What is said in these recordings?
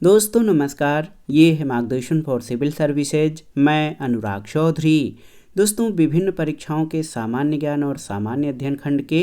दोस्तों नमस्कार, ये है मार्गदर्शन फॉर सिविल सर्विसेज। मैं अनुराग चौधरी। दोस्तों विभिन्न परीक्षाओं के सामान्य ज्ञान और सामान्य अध्ययन खंड के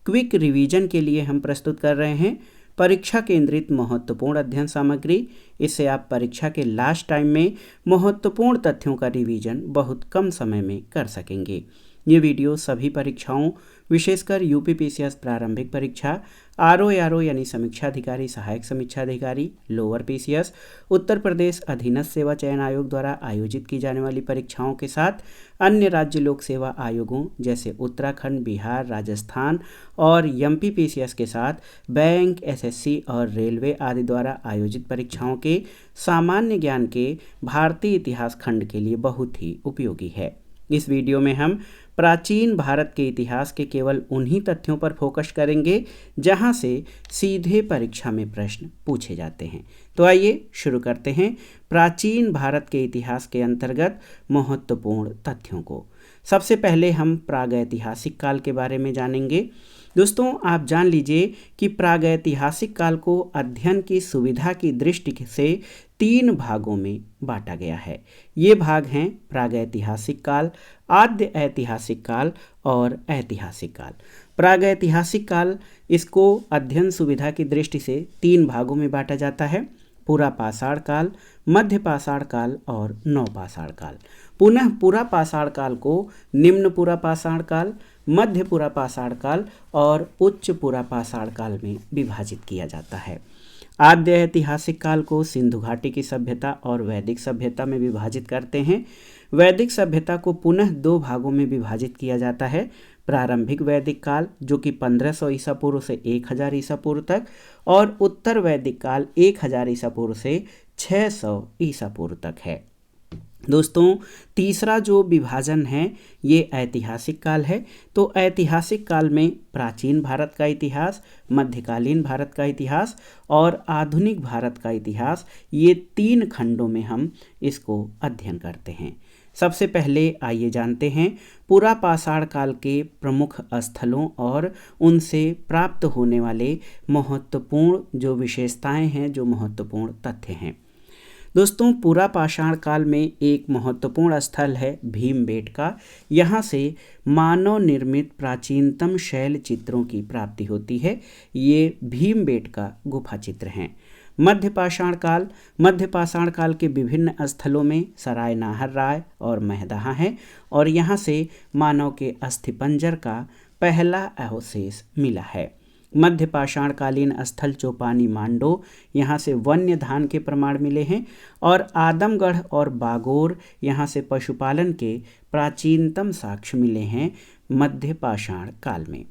क्विक रिवीजन के लिए हम प्रस्तुत कर रहे हैं परीक्षा केंद्रित महत्वपूर्ण अध्ययन सामग्री। इससे आप परीक्षा के लास्ट टाइम में महत्वपूर्ण तथ्यों का रिवीजन बहुत कम समय में कर सकेंगे। ये वीडियो सभी परीक्षाओं विशेषकर यूपीपीसीएस प्रारंभिक परीक्षा, आरओ यानी समीक्षा अधिकारी, सहायक समीक्षा अधिकारी, लोअर पीसीएस, उत्तर प्रदेश अधीनस्थ सेवा चयन आयोग द्वारा आयोजित की जाने वाली परीक्षाओं के साथ अन्य राज्य लोक सेवा आयोगों जैसे उत्तराखंड, बिहार, राजस्थान और एमपी पीसीएस के साथ बैंक, एसएससी और रेलवे आदि द्वारा आयोजित परीक्षाओं के सामान्य ज्ञान के भारतीय इतिहास खंड के लिए बहुत ही उपयोगी है। इस वीडियो में हम प्राचीन भारत के इतिहास के केवल उन्हीं तथ्यों पर फोकस करेंगे जहां से सीधे परीक्षा में प्रश्न पूछे जाते हैं। तो आइए शुरू करते हैं प्राचीन भारत के इतिहास के अंतर्गत महत्वपूर्ण तथ्यों को। सबसे पहले हम प्रागैतिहासिक काल के बारे में जानेंगे। दोस्तों आप जान लीजिए कि प्रागैतिहासिक काल को अध्ययन की सुविधा की दृष्टि से 3 भागों में बांटा गया है। ये भाग हैं प्रागैतिहासिक काल, आद्य ऐतिहासिक काल और ऐतिहासिक काल। प्रागैतिहासिक काल इसको अध्ययन सुविधा की दृष्टि से 3 भागों में बांटा जाता है: पूरा पाषाण काल, मध्य पाषाण काल और नवपाषाण काल। पुनः पूरा पाषाण काल को निम्न पूरा पाषाण काल, मध्य पूरा पाषाण काल और उच्च पूरा पाषाण काल में विभाजित किया जाता है। आद्य ऐतिहासिक काल को सिंधु घाटी की सभ्यता और वैदिक सभ्यता में विभाजित करते हैं। वैदिक सभ्यता को पुनः 2 भागों में विभाजित किया जाता है: प्रारंभिक वैदिक काल जो कि 1500 ईसा पूर्व से 1000 ईसा पूर्व तक, और उत्तर वैदिक काल 1000 ईसा पूर्व से 600 ईसा पूर्व तक है। दोस्तों तीसरा जो विभाजन है ये ऐतिहासिक काल है। तो ऐतिहासिक काल में प्राचीन भारत का इतिहास, मध्यकालीन भारत का इतिहास और आधुनिक भारत का इतिहास, ये 3 खंडों में हम इसको अध्ययन करते हैं। सबसे पहले आइए जानते हैं पूरा पाषाण काल के प्रमुख स्थलों और उनसे प्राप्त होने वाले महत्वपूर्ण जो विशेषताएं हैं, जो महत्वपूर्ण तथ्य हैं। दोस्तों पूरा पाषाण काल में एक महत्वपूर्ण स्थल है भीमबेटका। यहाँ से मानव निर्मित प्राचीनतम शैल चित्रों की प्राप्ति होती है। ये भीमबेटका गुफा चित्र हैं। मध्य पाषाण काल के विभिन्न स्थलों में सराय नाहर राय और महदहा हैं और यहाँ से मानव के अस्थिपंजर का पहला अवशेष मिला है। मध्य पाषाणकालीन स्थल चौपानी मांडो, यहाँ से वन्य धान के प्रमाण मिले हैं और आदमगढ़ और बागोर, यहाँ से पशुपालन के प्राचीनतम साक्ष्य मिले हैं मध्य पाषाण काल में।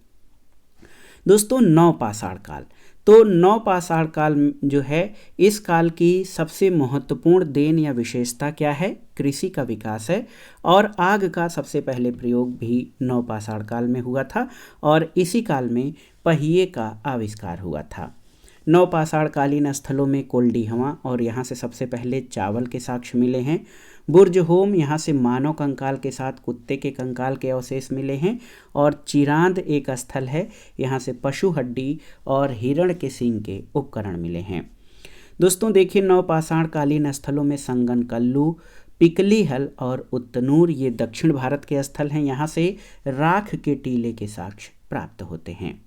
दोस्तों नवपाषाण काल, तो नवपाषाण काल जो है इस काल की सबसे महत्वपूर्ण देन या विशेषता क्या है? कृषि का विकास है और आग का सबसे पहले प्रयोग भी नवपाषाण काल में हुआ था और इसी काल में पहिए का आविष्कार हुआ था। नवपाषाणकालीन स्थलों में कोल्डीहवा और यहाँ से सबसे पहले चावल के साक्ष्य मिले हैं। बुर्जहोम, यहाँ से मानव कंकाल के साथ कुत्ते के कंकाल के अवशेष मिले हैं और चिरांद एक स्थल है, यहाँ से पशु हड्डी और हिरण के सींग के उपकरण मिले हैं। दोस्तों देखिए नवपाषाणकालीन स्थलों में संगनकल्लू, पिकली हल और उत्तनूर, ये दक्षिण भारत के स्थल हैं। यहाँ से राख के टीले के साक्ष्य प्राप्त होते हैं।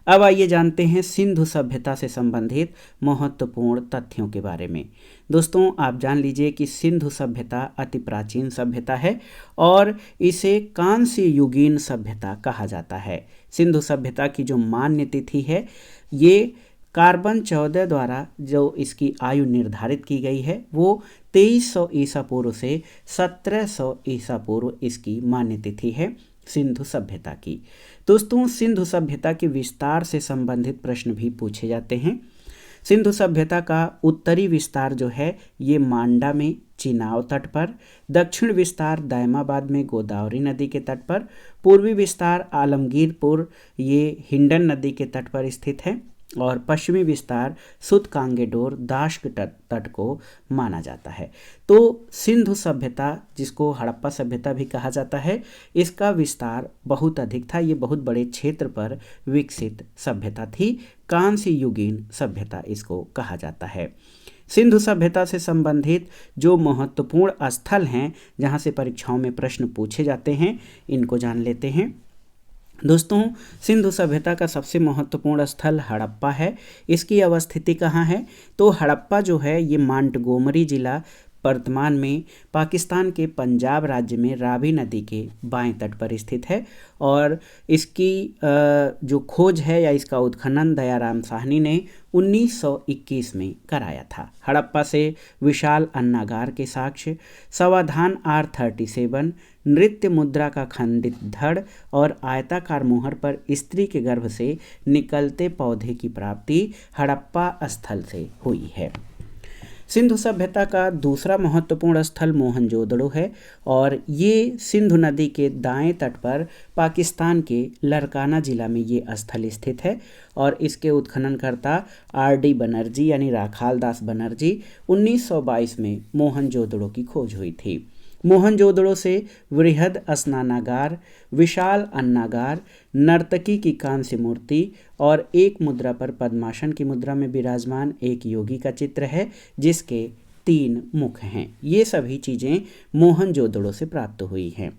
अब आइए जानते हैं सिंधु सभ्यता से संबंधित महत्वपूर्ण तथ्यों के बारे में। दोस्तों आप जान लीजिए कि सिंधु सभ्यता अति प्राचीन सभ्यता है और इसे कांस्य युगीन सभ्यता कहा जाता है। सिंधु सभ्यता की जो मान्य तिथि है ये कार्बन 14 द्वारा जो इसकी आयु निर्धारित की गई है वो 2300 ईसा पूर्व से 1700 ईसा पूर्व इसकी मान्य तिथि है सिंधु सभ्यता की। दोस्तों सिंधु सभ्यता के विस्तार से संबंधित प्रश्न भी पूछे जाते हैं। सिंधु सभ्यता का उत्तरी विस्तार जो है ये मांडा में चिनाव तट पर, दक्षिण विस्तार दैमाबाद में गोदावरी नदी के तट पर, पूर्वी विस्तार आलमगीरपुर ये हिंडन नदी के तट पर स्थित है और पश्चिमी विस्तार सुतकांगेडोर दाश्क तट को माना जाता है। तो सिंधु सभ्यता, जिसको हड़प्पा सभ्यता भी कहा जाता है, इसका विस्तार बहुत अधिक था। ये बहुत बड़े क्षेत्र पर विकसित सभ्यता थी। कांस्य युगीन सभ्यता इसको कहा जाता है। सिंधु सभ्यता से संबंधित जो महत्वपूर्ण स्थल हैं जहाँ से परीक्षाओं में प्रश्न पूछे जाते हैं, इनको जान लेते हैं। दोस्तों, सिंधु सभ्यता का सबसे महत्वपूर्ण स्थल हड़प्पा है। इसकी अवस्थिति कहाँ है? तो हड़प्पा जो है ये मांटगोमरी जिला वर्तमान में पाकिस्तान के पंजाब राज्य में रावी नदी के बाएं तट पर स्थित है। और इसकी जो खोज है या इसका उत्खनन दयाराम साहनी ने 1921 में कराया था। हड़प्पा से विशाल अन्नागार के साक्ष्य, समाधान R37, नृत्य मुद्रा का खंडित धड़ और आयताकार मोहर पर स्त्री के गर्भ से निकलते पौधे की प्राप्ति हड़प्पा स्थल से हुई है। सिंधु सभ्यता का दूसरा महत्वपूर्ण स्थल मोहनजोदड़ो है और ये सिंधु नदी के दाएं तट पर पाकिस्तान के लरकाना जिला में ये स्थल स्थित है। और इसके उत्खननकर्ता R.D. बनर्जी यानी राखाल दास बनर्जी 1922 में मोहनजोदड़ो की खोज हुई थी। मोहनजोदड़ो से वृहद स्नानागार, विशाल अन्नागार, नर्तकी की कांस्य मूर्ति और एक मुद्रा पर पद्मासन की मुद्रा में विराजमान एक योगी का चित्र है जिसके 3 मुख हैं। ये सभी चीज़ें मोहनजोदड़ो से प्राप्त हुई हैं।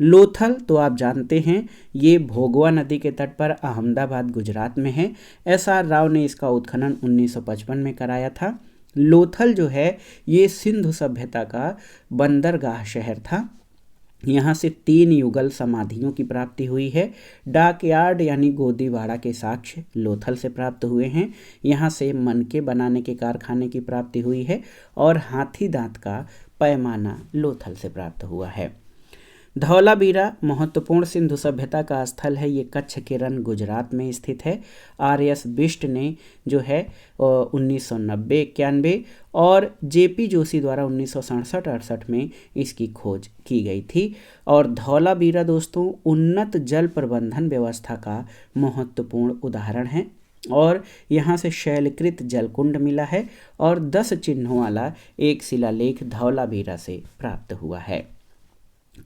लोथल तो आप जानते हैं, ये भोगवा नदी के तट पर अहमदाबाद गुजरात में है। S.R. राव ने इसका उत्खनन 1955 में कराया था। लोथल जो है ये सिंधु सभ्यता का बंदरगाह शहर था। यहाँ से 3 युगल समाधियों की प्राप्ति हुई है। डाकयार्ड यानी गोदीवाड़ा के साक्ष्य लोथल से प्राप्त हुए हैं। यहाँ से मनके बनाने के कारखाने की प्राप्ति हुई है और हाथी दांत का पैमाना लोथल से प्राप्त हुआ है। धौलावीरा महत्वपूर्ण सिंधु सभ्यता का स्थल है। ये कच्छ के रन गुजरात में स्थित है। R.S. बिष्ट ने जो है 1990-91 और J.P. जोशी द्वारा 1967-68 में इसकी खोज की गई थी। और धौलावीरा दोस्तों उन्नत जल प्रबंधन व्यवस्था का महत्वपूर्ण उदाहरण है और यहाँ से शैलकृत जलकुंड मिला है और 10 चिन्हों वाला एक शिलालेख धौलावीरा से प्राप्त हुआ है।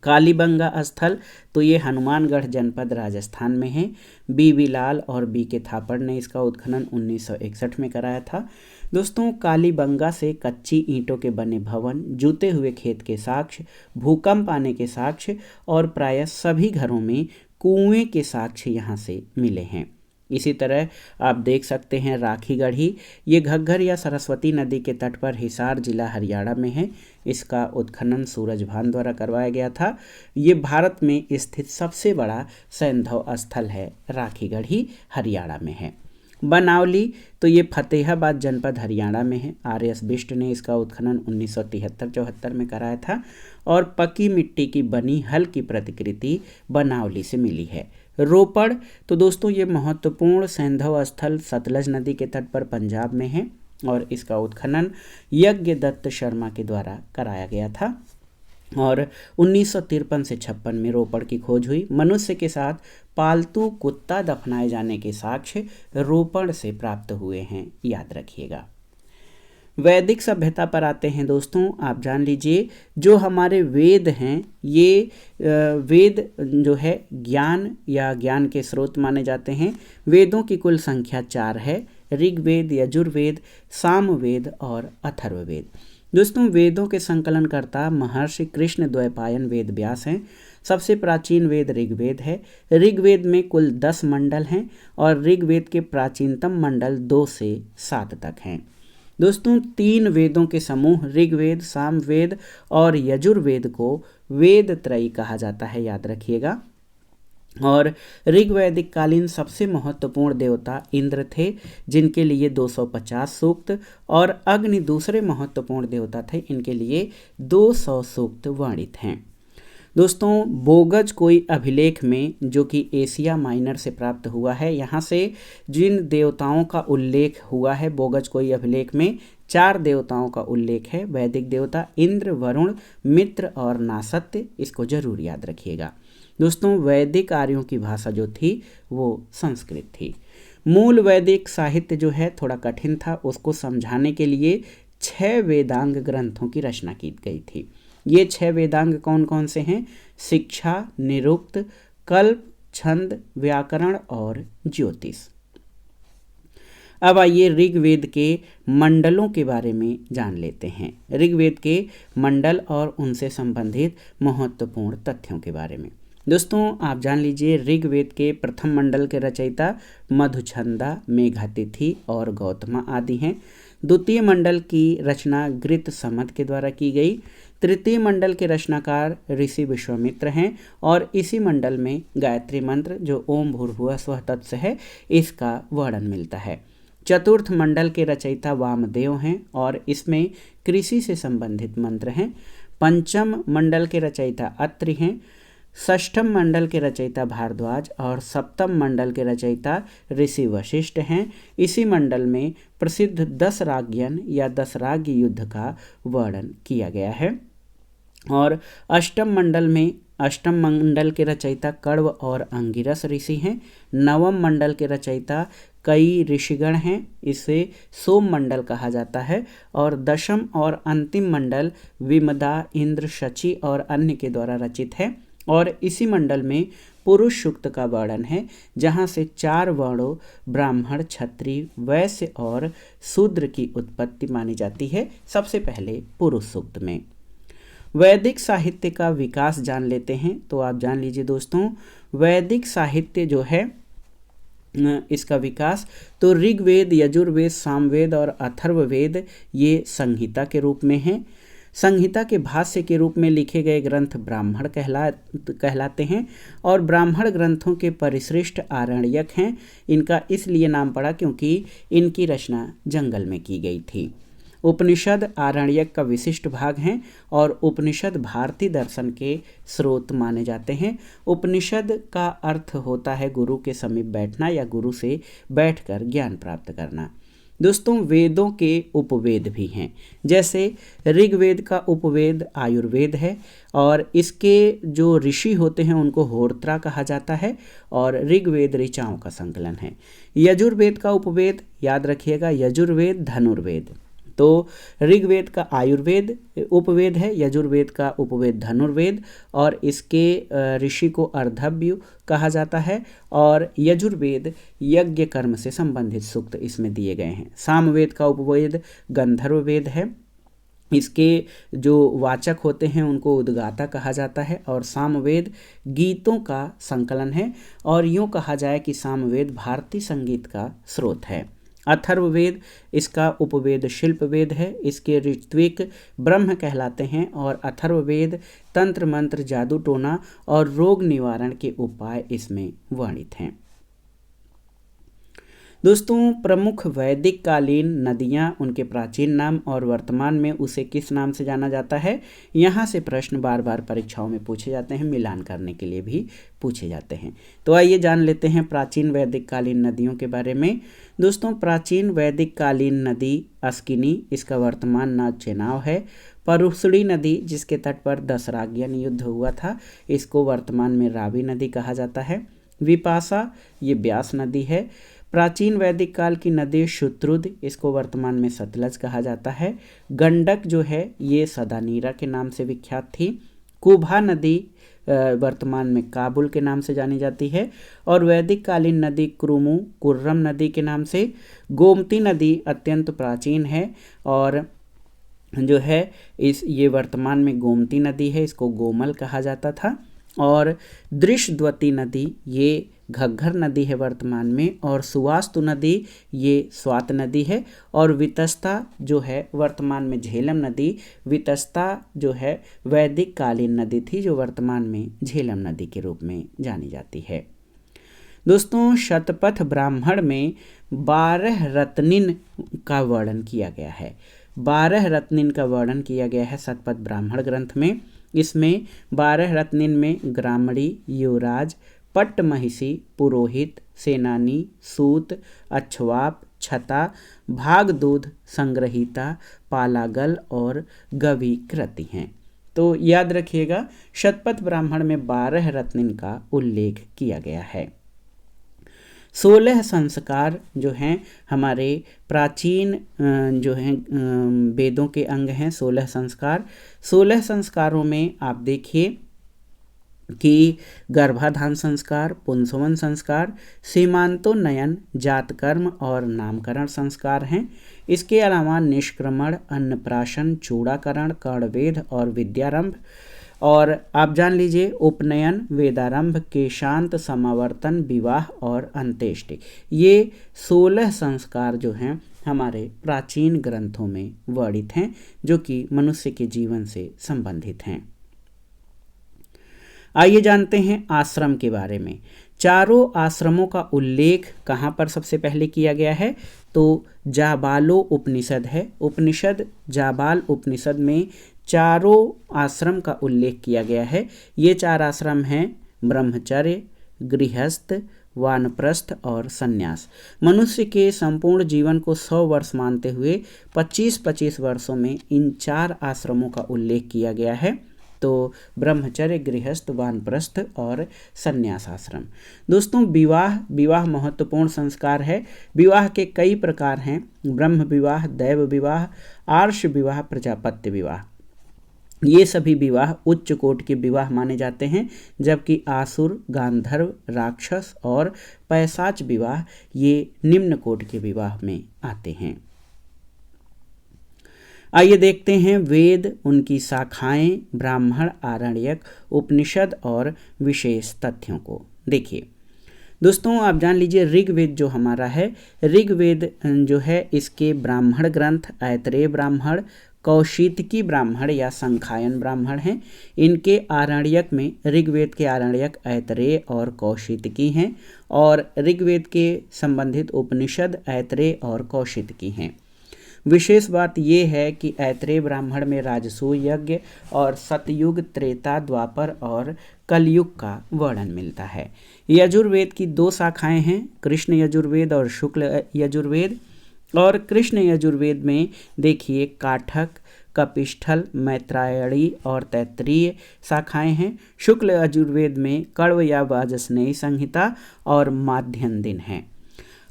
कालीबंगा स्थल तो ये हनुमानगढ़ जनपद राजस्थान में है। B.V. लाल और B.K. थापड़ ने इसका उत्खनन 1961 में कराया था। दोस्तों, कालीबंगा से कच्ची ईंटों के बने भवन, जूते हुए खेत के साक्ष्य, भूकंप आने के साक्ष्य और प्रायः सभी घरों में कुएं के साक्ष्य यहाँ से मिले हैं। इसी तरह आप देख सकते हैं राखी गढ़ी, ये घग्गर या सरस्वती नदी के तट पर हिसार जिला हरियाणा में है। इसका उत्खनन सूरजभान द्वारा करवाया गया था। ये भारत में स्थित सबसे बड़ा सैंधव स्थल है। राखी गढ़ी हरियाणा में है। बनावली तो ये फतेहाबाद जनपद हरियाणा में है। R.S. बिष्ट ने इसका उत्खनन 1973-74 में कराया था और पक्की मिट्टी की बनी हल की प्रतिकृति बनावली से मिली है। रोपड़ तो दोस्तों ये महत्वपूर्ण सैंधव स्थल सतलज नदी के तट पर पंजाब में है और इसका उत्खनन यज्ञ दत्त शर्मा के द्वारा कराया गया था। और 1953 से 56 में रोपड़ की खोज हुई। मनुष्य के साथ पालतू कुत्ता दफनाए जाने के साक्ष्य रोपड़ से प्राप्त हुए हैं, याद रखिएगा। वैदिक सभ्यता पर आते हैं दोस्तों। आप जान लीजिए जो हमारे वेद हैं ये वेद जो है ज्ञान या ज्ञान के स्रोत माने जाते हैं। वेदों की कुल संख्या 4 है। ऋग्वेद, यजुर्वेद, सामवेद और अथर्ववेद। दोस्तों, वेदों के संकलनकर्ता महर्षि कृष्ण द्वैपायन वेद व्यास हैं। सबसे प्राचीन वेद ऋग्वेद है। ऋग्वेद में कुल 10 मंडल हैं और ऋग्वेद के प्राचीनतम मंडल 2 से 7 तक हैं। दोस्तों, 3 वेदों के समूह ऋग्वेद, सामवेद और यजुर्वेद को वेद त्रयी कहा जाता है, याद रखिएगा। और ऋग्वैदिक कालीन सबसे महत्वपूर्ण देवता इंद्र थे जिनके लिए 250 सूक्त और अग्नि दूसरे महत्वपूर्ण देवता थे, इनके लिए 200 सूक्त वर्णित हैं। दोस्तों, बोगज कोई अभिलेख में जो कि एशिया माइनर से प्राप्त हुआ है, यहाँ से जिन देवताओं का उल्लेख हुआ है बोगज कोई अभिलेख में 4 देवताओं का उल्लेख है। वैदिक देवता इंद्र, वरुण, मित्र और नासत्य, इसको जरूर याद रखिएगा। दोस्तों, वैदिक आर्यों की भाषा जो थी वो संस्कृत थी। मूल वैदिक साहित्य जो है थोड़ा कठिन था, उसको समझाने के लिए 6 वेदांग ग्रंथों की रचना की गई थी। ये 6 वेदांग कौन कौन से हैं? शिक्षा, निरुक्त, कल्प, छंद, व्याकरण और ज्योतिष। अब आइए ऋग्वेद के मंडलों के बारे में जान लेते हैं। ऋग्वेद के मंडल और उनसे संबंधित महत्वपूर्ण तथ्यों के बारे में। दोस्तों आप जान लीजिए, ऋग्वेद के प्रथम मंडल के रचयिता मधुछंदा, मेघातिथि और गौतमा आदि हैं। द्वितीय मंडल की रचना गृत समद के द्वारा की गई। तृतीय मंडल के रचनाकार ऋषि विश्वामित्र हैं और इसी मंडल में गायत्री मंत्र जो ओम भूर्भुवः स्वः तत्सः है, इसका वर्णन मिलता है। चतुर्थ मंडल के रचयिता वामदेव हैं और इसमें कृषि से संबंधित मंत्र हैं। पंचम मंडल के रचयिता अत्रि हैं। षष्ठम मंडल के रचयिता भारद्वाज और सप्तम मंडल के रचयिता ऋषि वशिष्ठ हैं। इसी मंडल में प्रसिद्ध 10 राज्ञन या 10 राज्य युद्ध का वर्णन किया गया है। और अष्टम मंडल के रचयिता कण्व और अंगिरस ऋषि हैं। नवम मंडल के रचयिता कई ऋषिगण हैं, इसे सोम मंडल कहा जाता है। और दशम और अंतिम मंडल विमदा, इंद्र, शची और अन्य के द्वारा रचित है। और इसी मंडल में पुरुष सूक्त का वर्णन है, जहाँ से 4 वर्णों ब्राह्मण, क्षत्रिय, वैश्य और शूद्र की उत्पत्ति मानी जाती है। सबसे पहले पुरुष सूक्त में वैदिक साहित्य का विकास जान लेते हैं। तो आप जान लीजिए दोस्तों, वैदिक साहित्य जो है इसका विकास, तो ऋग्वेद, यजुर्वेद, सामवेद और अथर्ववेद ये संहिता के रूप में हैं। संहिता के भाष्य के रूप में लिखे गए ग्रंथ ब्राह्मण कहलाते हैं और ब्राह्मण ग्रंथों के परिश्रेष्ठ आरण्यक हैं। इनका इसलिए नाम पड़ा क्योंकि इनकी रचना जंगल में की गई थी। उपनिषद आरण्यक का विशिष्ट भाग हैं और उपनिषद भारतीय दर्शन के स्रोत माने जाते हैं। उपनिषद का अर्थ होता है गुरु के समीप बैठना या गुरु से बैठकर ज्ञान प्राप्त करना। दोस्तों वेदों के उपवेद भी हैं, जैसे ऋग्वेद का उपवेद आयुर्वेद है और इसके जो ऋषि होते हैं उनको होर्त्रा कहा जाता है और ऋग्वेद ऋचाओं का संकलन है। यजुर्वेद का उपवेद याद रखिएगा, यजुर्वेद धनुर्वेद। तो ऋग्वेद का आयुर्वेद उपवेद है, यजुर्वेद का उपवेद धनुर्वेद और इसके ऋषि को अर्धव्य कहा जाता है और यजुर्वेद यज्ञ कर्म से संबंधित सूक्त इसमें दिए गए हैं। सामवेद का उपवेद गंधर्ववेद है, इसके जो वाचक होते हैं उनको उद्गाता कहा जाता है और सामवेद गीतों का संकलन है और यूँ कहा जाए कि सामवेद भारतीय संगीत का स्रोत है। अथर्ववेद इसका उपवेद शिल्पवेद है, इसके ऋत्विक ब्रह्म कहलाते हैं और अथर्ववेद तंत्र मंत्र, जादू टोना और रोग निवारण के उपाय इसमें वर्णित हैं। दोस्तों प्रमुख वैदिक कालीन नदियाँ, उनके प्राचीन नाम और वर्तमान में उसे किस नाम से जाना जाता है, यहाँ से प्रश्न बार बार परीक्षाओं में पूछे जाते हैं, मिलान करने के लिए भी पूछे जाते हैं। तो आइए जान लेते हैं प्राचीन वैदिक कालीन नदियों के बारे में। दोस्तों प्राचीन वैदिक कालीन नदी अस्किनी, इसका वर्तमान नाम चेनाब है। परुसड़ी नदी जिसके तट पर 10 राज्ञन युद्ध हुआ था, इसको वर्तमान में रावी नदी कहा जाता है। विपाशा ये ब्यास नदी है। प्राचीन वैदिक काल की नदी शुत्रुद, इसको वर्तमान में सतलज कहा जाता है। गंडक जो है ये सदानीरा के नाम से विख्यात थी। कुभा नदी वर्तमान में काबुल के नाम से जानी जाती है और वैदिक कालीन नदी क्रुमु कुर्रम नदी के नाम से। गोमती नदी अत्यंत प्राचीन है और जो है ये वर्तमान में गोमती नदी है, इसको गोमल कहा जाता था। और दृशद्वती नदी ये घग्घर नदी है वर्तमान में और सुवास्तु नदी ये स्वात नदी है। और वितस्ता जो है वर्तमान में झेलम नदी। वितस्ता जो है वैदिक कालीन नदी थी जो वर्तमान में झेलम नदी के रूप में जानी जाती है। दोस्तों शतपथ ब्राह्मण में 12 रत्निन का वर्णन किया गया है। 12 रत्निन का वर्णन किया गया है शतपथ ब्राह्मण ग्रंथ में। इसमें 12 रत्निन में ग्रामणी, युवराज, पट्टमहिषी, पुरोहित, सेनानी, सूत, अक्षवाप, छता, भागदूध, संग्रहिता, पालागल और गवी कृति हैं। तो याद रखिएगा शतपथ ब्राह्मण में 12 रत्निन का उल्लेख किया गया है। 16 संस्कार जो हैं हमारे प्राचीन जो हैं वेदों के अंग हैं 16 संस्कार। 16 संस्कारों में आप देखिए कि गर्भाधान संस्कार, पुंसवन संस्कार, सीमांतोन्नयन, जातकर्म और नामकरण संस्कार हैं। इसके अलावा निष्क्रमण, अन्नप्राशन, चूड़ाकरण, कर्णवेध और विद्यारंभ, और आप जान लीजिए उपनयन, वेदारंभ, केशांत, समावर्तन, विवाह और अंत्येष्टि। ये 16 संस्कार जो हैं हमारे प्राचीन ग्रंथों में वर्णित हैं, जो कि मनुष्य के जीवन से संबंधित हैं। आइए जानते हैं आश्रम के बारे में। चारों आश्रमों का उल्लेख कहाँ पर सबसे पहले किया गया है? तो जाबालो उपनिषद है। उपनिषद जाबाल उपनिषद में चारों आश्रम का उल्लेख किया गया है। ये 4 आश्रम हैं ब्रह्मचर्य, गृहस्थ, वानप्रस्थ और संन्यास। मनुष्य के संपूर्ण जीवन को 100 वर्ष मानते हुए 25-25 वर्षों में इन 4 आश्रमों का उल्लेख किया गया है। तो ब्रह्मचर्य, गृहस्थ, वानप्रस्थ और संन्यास आश्रम। दोस्तों विवाह महत्वपूर्ण संस्कार है। विवाह के कई प्रकार हैं। ब्रह्म विवाह, दैव विवाह, आर्ष विवाह, प्रजापत्य विवाह। ये सभी विवाह उच्च कोट के विवाह माने जाते हैं, जबकि आसुर, गांधर्व, राक्षस और पैशाच विवाह ये निम्न कोट के विवाह में आते हैं। आइए देखते हैं वेद, उनकी शाखाएं, ब्राह्मण, आरण्यक, उपनिषद और विशेष तथ्यों को। देखिए दोस्तों, आप जान लीजिए ऋग्वेद जो हमारा है, ऋग्वेद जो है इसके ब्राह्मण ग्रंथ ऐतरेय ब्राह्मण, कौशितकी ब्राह्मण या संखायन ब्राह्मण हैं। इनके आरण्यक में ऋग्वेद के आरण्यक ऐतरेय और कौशितकी हैं, और ऋग्वेद के संबंधित उपनिषद ऐतरेय और कौशितकी हैं। विशेष बात यह है कि ऐतरेय ब्राह्मण में राजसूय यज्ञ और सतयुग, त्रेता, द्वापर और कलयुग का वर्णन मिलता है। यजुर्वेद की 2 शाखाएं हैं, कृष्ण यजुर्वेद और शुक्ल यजुर्वेद। और कृष्ण यजुर्वेद में देखिए काठक, कपिष्ठल, मैत्रायणी और तैत्तिरीय शाखाएं हैं। शुक्ल यजुर्वेद में कण्व या वाजस्नेयी संहिता और माध्यन दिन हैं।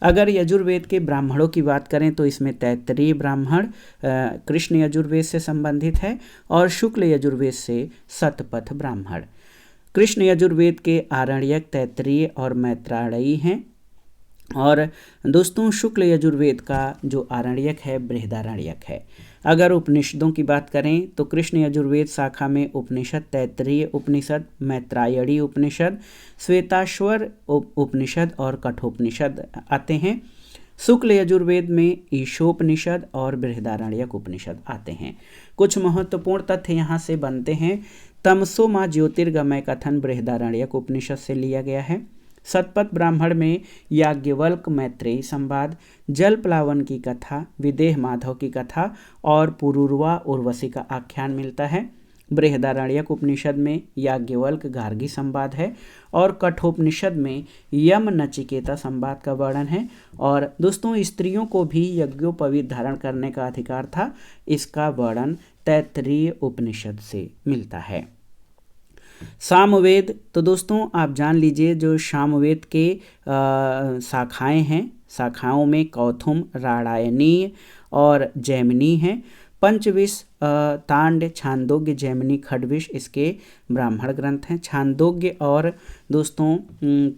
अगर यजुर्वेद के ब्राह्मणों की बात करें तो इसमें तैत्तिरीय ब्राह्मण कृष्ण यजुर्वेद से संबंधित है, और शुक्ल यजुर्वेद से शतपथ ब्राह्मण। कृष्ण यजुर्वेद के आरण्यक तैत्तिरीय और मैत्रायणी हैं। और दोस्तों शुक्ल यजुर्वेद का जो आरण्यक है बृहदारण्यक है। अगर उपनिषदों की बात करें तो कृष्ण यजुर्वेद शाखा में उपनिषद तैत्तिरीय उपनिषद, मैत्रायणी उपनिषद, श्वेताश्वर उपनिषद और कठोपनिषद आते हैं। शुक्ल यजुर्वेद में ईशोपनिषद और बृहदारण्यक उपनिषद आते हैं। कुछ महत्वपूर्ण तथ्य यहाँ से बनते हैं। तमसो माँ ज्योतिर्गमय कथन बृहदारण्यक उपनिषद से लिया गया है। शतपथ ब्राह्मण में याज्ञवल्क्य मैत्रेयी संवाद, जल प्लावन की कथा, विदेह माधव की कथा और पुरूरवा उर्वशी का आख्यान मिलता है। बृहदारण्यक उपनिषद में याज्ञवल्क्य गार्गी संवाद है, और कठोपनिषद में यम नचिकेता संवाद का वर्णन है। और दोस्तों स्त्रियों को भी यज्ञोपवीत धारण करने का अधिकार था, इसका वर्णन तैत्तिरीय उपनिषद से मिलता है। सामवेद, तो दोस्तों आप जान लीजिए जो सामवेद के शाखाएं हैं, शाखाओं में कौथुम, राणायनीय और जैमिनी हैं। पंचविश, तांड, छांदोग्य, जैमिनी, खडविश इसके ब्राह्मण ग्रंथ हैं। छांदोग्य और दोस्तों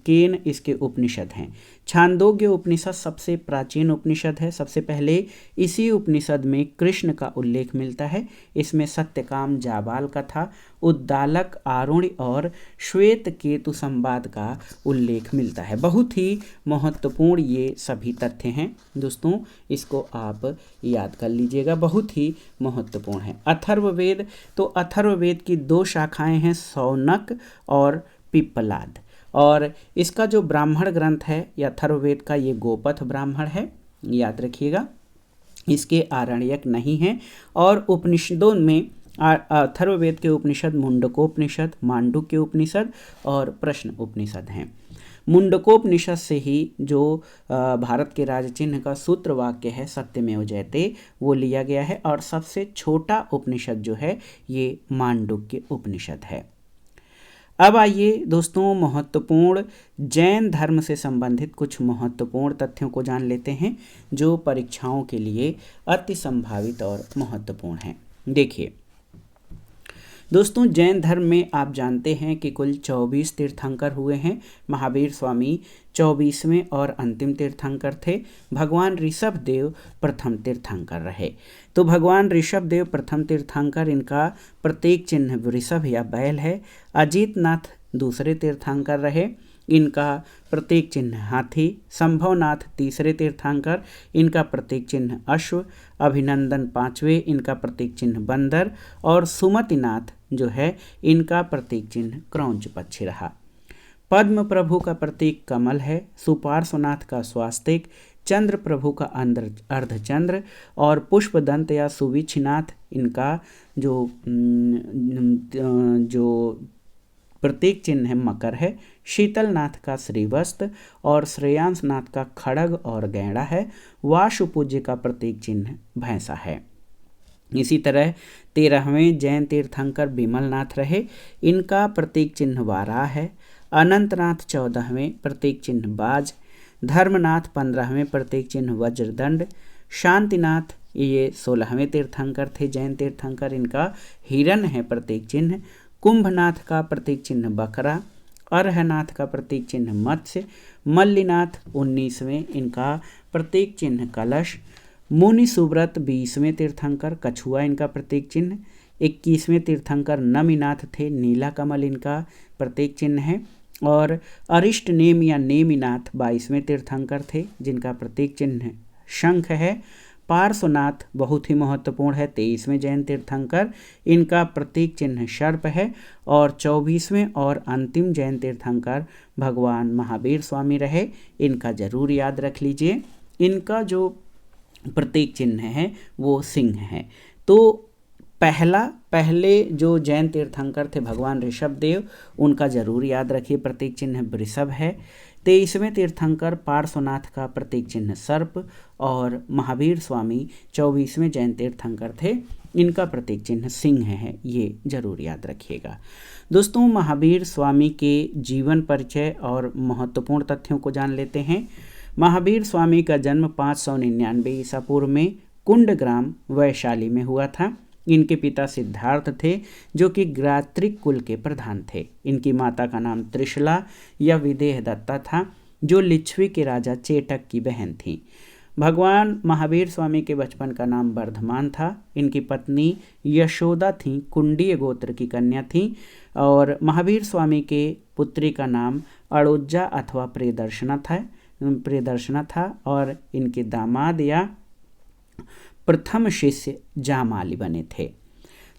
केन इसके उपनिषद हैं। छांदोग्य उपनिषद सबसे प्राचीन उपनिषद है। सबसे पहले इसी उपनिषद में कृष्ण का उल्लेख मिलता है। इसमें सत्यकाम, जाबाल कथा, उद्दालक, आरुण्य और श्वेत केतु संवाद का उल्लेख मिलता है। बहुत ही महत्वपूर्ण ये सभी तथ्य हैं दोस्तों, इसको आप याद कर लीजिएगा, बहुत ही महत्वपूर्ण है। अथर्ववेद, तो अथर्ववेद की 2 शाखाएं हैं, शौनक और पिप्पलाद। और इसका जो ब्राह्मण ग्रंथ है अथर्ववेद का, ये गोपथ ब्राह्मण है, याद रखिएगा, इसके आरण्यक नहीं हैं। और उपनिषदों में अथर्ववेद के उपनिषद मुंडकोपनिषद, मांडुक्य उपनिषद और प्रश्न उपनिषद हैं। मुंडकोपनिषद से ही जो भारत के राजचिन्ह का सूत्र वाक्य है सत्यमेव जयते वो लिया गया है, और सबसे छोटा उपनिषद जो है ये मांडुक्य उपनिषद है। अब आइए दोस्तों महत्वपूर्ण जैन धर्म से संबंधित कुछ महत्वपूर्ण तथ्यों को जान लेते हैं जो परीक्षाओं के लिए अति संभावित और महत्वपूर्ण हैं। देखिए दोस्तों, जैन धर्म में आप जानते हैं कि कुल 24 तीर्थंकर हुए हैं। महावीर स्वामी 24वें और अंतिम तीर्थंकर थे। भगवान ऋषभ देव प्रथम तीर्थंकर रहे। तो भगवान ऋषभ देव प्रथम तीर्थंकर, इनका प्रतीक चिन्ह वृषभ या बैल है। अजीत नाथ दूसरे तीर्थंकर रहे, इनका प्रतीक चिन्ह हाथी। संभवनाथ तीसरे तीर्थंकर, इनका प्रतीक चिन्ह अश्व। अभिनंदन पांचवें, इनका प्रतीक चिन्ह बंदर। और सुमतिनाथ जो है, इनका प्रतीक चिन्ह क्रौंच पक्षी रहा। पद्म प्रभु का प्रतीक कमल है। सुपार्श्वनाथ का स्वास्तिक। चंद्र प्रभु का अर्धचंद्र। और पुष्पदंत या सुविच्छनाथ, इनका जो प्रतीक चिन्ह है मकर है। शीतलनाथ का श्रीवस्त्र और श्रेयांसनाथ का खड़ग और गैंडा है। वाशुपूज्य का प्रतीक चिन्ह भैंसा है। इसी तरह 13वें जैन तीर्थंकर बिमलनाथ रहे, इनका प्रतीक चिन्ह वाराह है। अनंतनाथ 14वें, प्रतीक चिन्ह बाज। धर्मनाथ 15वें, प्रतीक चिन्ह वज्रदंड। शांतिनाथ ये 16वें तीर्थंकर थे जैन तीर्थंकर, इनका हिरण है प्रतीक चिन्ह। कुंभनाथ का प्रतीक चिन्ह बकरा। अर्हनाथ का प्रतीक चिन्ह मत्स्य। मल्लीनाथ 19वें, इनका प्रतीक चिन्ह कलश। मुनि सुव्रत 20वें तीर्थंकर, कछुआ इनका प्रतीक चिन्ह। 21वें तीर्थंकर नमीनाथ थे, नीला कमल इनका प्रतीक चिन्ह है। और अरिष्ट नेम या नेमिनाथ 22वें तीर्थंकर थे, जिनका प्रतीक चिन्ह शंख है। पार्श्वनाथ बहुत ही महत्वपूर्ण है, 23वें जैन तीर्थंकर, इनका प्रतीक चिन्ह सर्प है। और 24वें और अंतिम जैन तीर्थंकर भगवान महावीर स्वामी रहे, इनका जरूर याद रख लीजिए। इनका जो प्रतीक चिन्ह है वो सिंह है। तो पहले जो जैन तीर्थंकर थे भगवान ऋषभ देव, उनका जरूर याद रखिए, प्रतीक चिन्ह वृषभ है। 23वें तीर्थंकर पार्श्वनाथ का प्रतीक चिन्ह सर्प। और महावीर स्वामी 24वें जैन तीर्थंकर थे, इनका प्रतीक चिन्ह सिंह है, ये जरूर याद रखिएगा। दोस्तों, महावीर स्वामी के जीवन परिचय और महत्वपूर्ण तथ्यों को जान लेते हैं। महावीर स्वामी का जन्म 599 ईसा पूर्व में कुंडग्राम वैशाली में हुआ था। इनके पिता सिद्धार्थ थे, जो कि ग्रात्रिक कुल के प्रधान थे। इनकी माता का नाम त्रिशला या विदेह दत्ता था, जो लिच्छवी के राजा चेटक की बहन थी। भगवान महावीर स्वामी के बचपन का नाम वर्धमान था। इनकी पत्नी यशोदा थी, कुंडीय गोत्र की कन्या थी। और महावीर स्वामी के पुत्री का नाम अड़ोज्जा अथवा प्रियदर्शना था। और इनके दामाद या प्रथम शिष्य जामाली बने थे।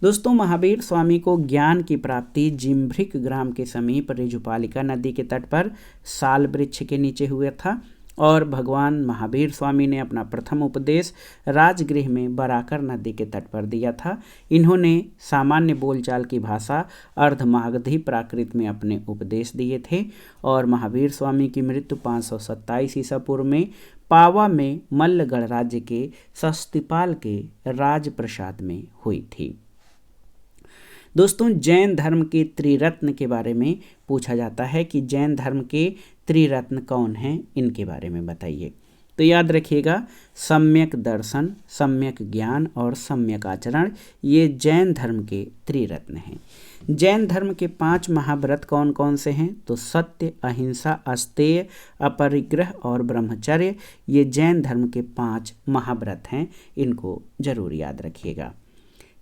दोस्तों, महावीर स्वामी को ज्ञान की प्राप्ति जिम्भ्रिक ग्राम के समीप ऋजुपालिका नदी के तट पर साल वृक्ष के नीचे हुआ था। और भगवान महावीर स्वामी ने अपना प्रथम उपदेश राजगृह में बराकर नदी के तट पर दिया था। इन्होंने सामान्य बोलचाल की भाषा अर्धमागधी प्राकृत में अपने उपदेश दिए थे। और महावीर स्वामी की मृत्यु 527 ईसा पूर्व में पावा में मल्लगढ़ राज्य के सस्तिपाल के राजप्रसाद में हुई थी। दोस्तों, जैन धर्म के त्रिरत्न के बारे में पूछा जाता है कि जैन धर्म के त्रिरत्न कौन हैं, इनके बारे में बताइए। तो याद रखिएगा, सम्यक दर्शन, सम्यक ज्ञान और सम्यक आचरण, ये जैन धर्म के त्रिरत्न हैं। जैन धर्म के 5 महाव्रत कौन कौन से हैं? तो सत्य, अहिंसा, अस्तेय, अपरिग्रह और ब्रह्मचर्य, ये जैन धर्म के 5 महाव्रत हैं, इनको जरूर याद रखिएगा।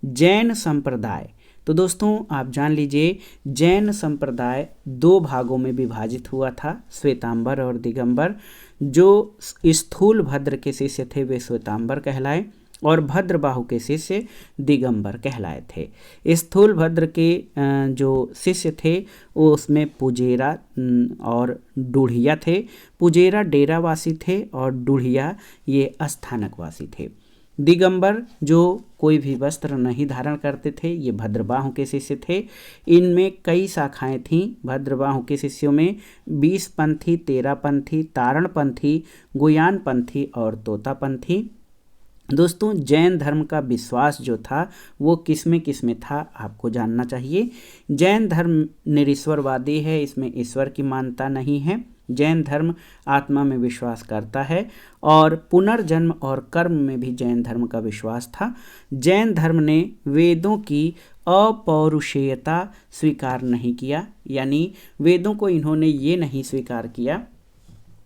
जैन संप्रदाय, तो दोस्तों आप जान लीजिए, जैन संप्रदाय 2 भागों में विभाजित हुआ था, श्वेतांबर और दिगंबर। जो स्थूल भद्र के शिष्य थे वे श्वेतांबर कहलाए और भद्रबाहु के शिष्य दिगंबर कहलाए थे। स्थूल भद्र के जो शिष्य थे वो उसमें पुजेरा और डूढ़िया थे। पुजेरा डेरावासी थे और डूढ़िया ये स्थानकवासी थे। दिगंबर जो कोई भी वस्त्र नहीं धारण करते थे, ये भद्रबाहु के शिष्य थे। इनमें कई शाखाएं थीं। भद्रबाहु के शिष्यों में 20 पंथी, 13 पंथी, तारण पंथी, गुयान पंथी और तोता पंथी। दोस्तों जैन धर्म का विश्वास जो था वो किस में था आपको जानना चाहिए। जैन धर्म निरीश्वरवादी है, इसमें ईश्वर की मान्यता नहीं है। जैन धर्म आत्मा में विश्वास करता है और पुनर्जन्म और कर्म में भी जैन धर्म का विश्वास था। जैन धर्म ने वेदों की अपौरुषेयता स्वीकार नहीं किया, यानी वेदों को इन्होंने ये नहीं स्वीकार किया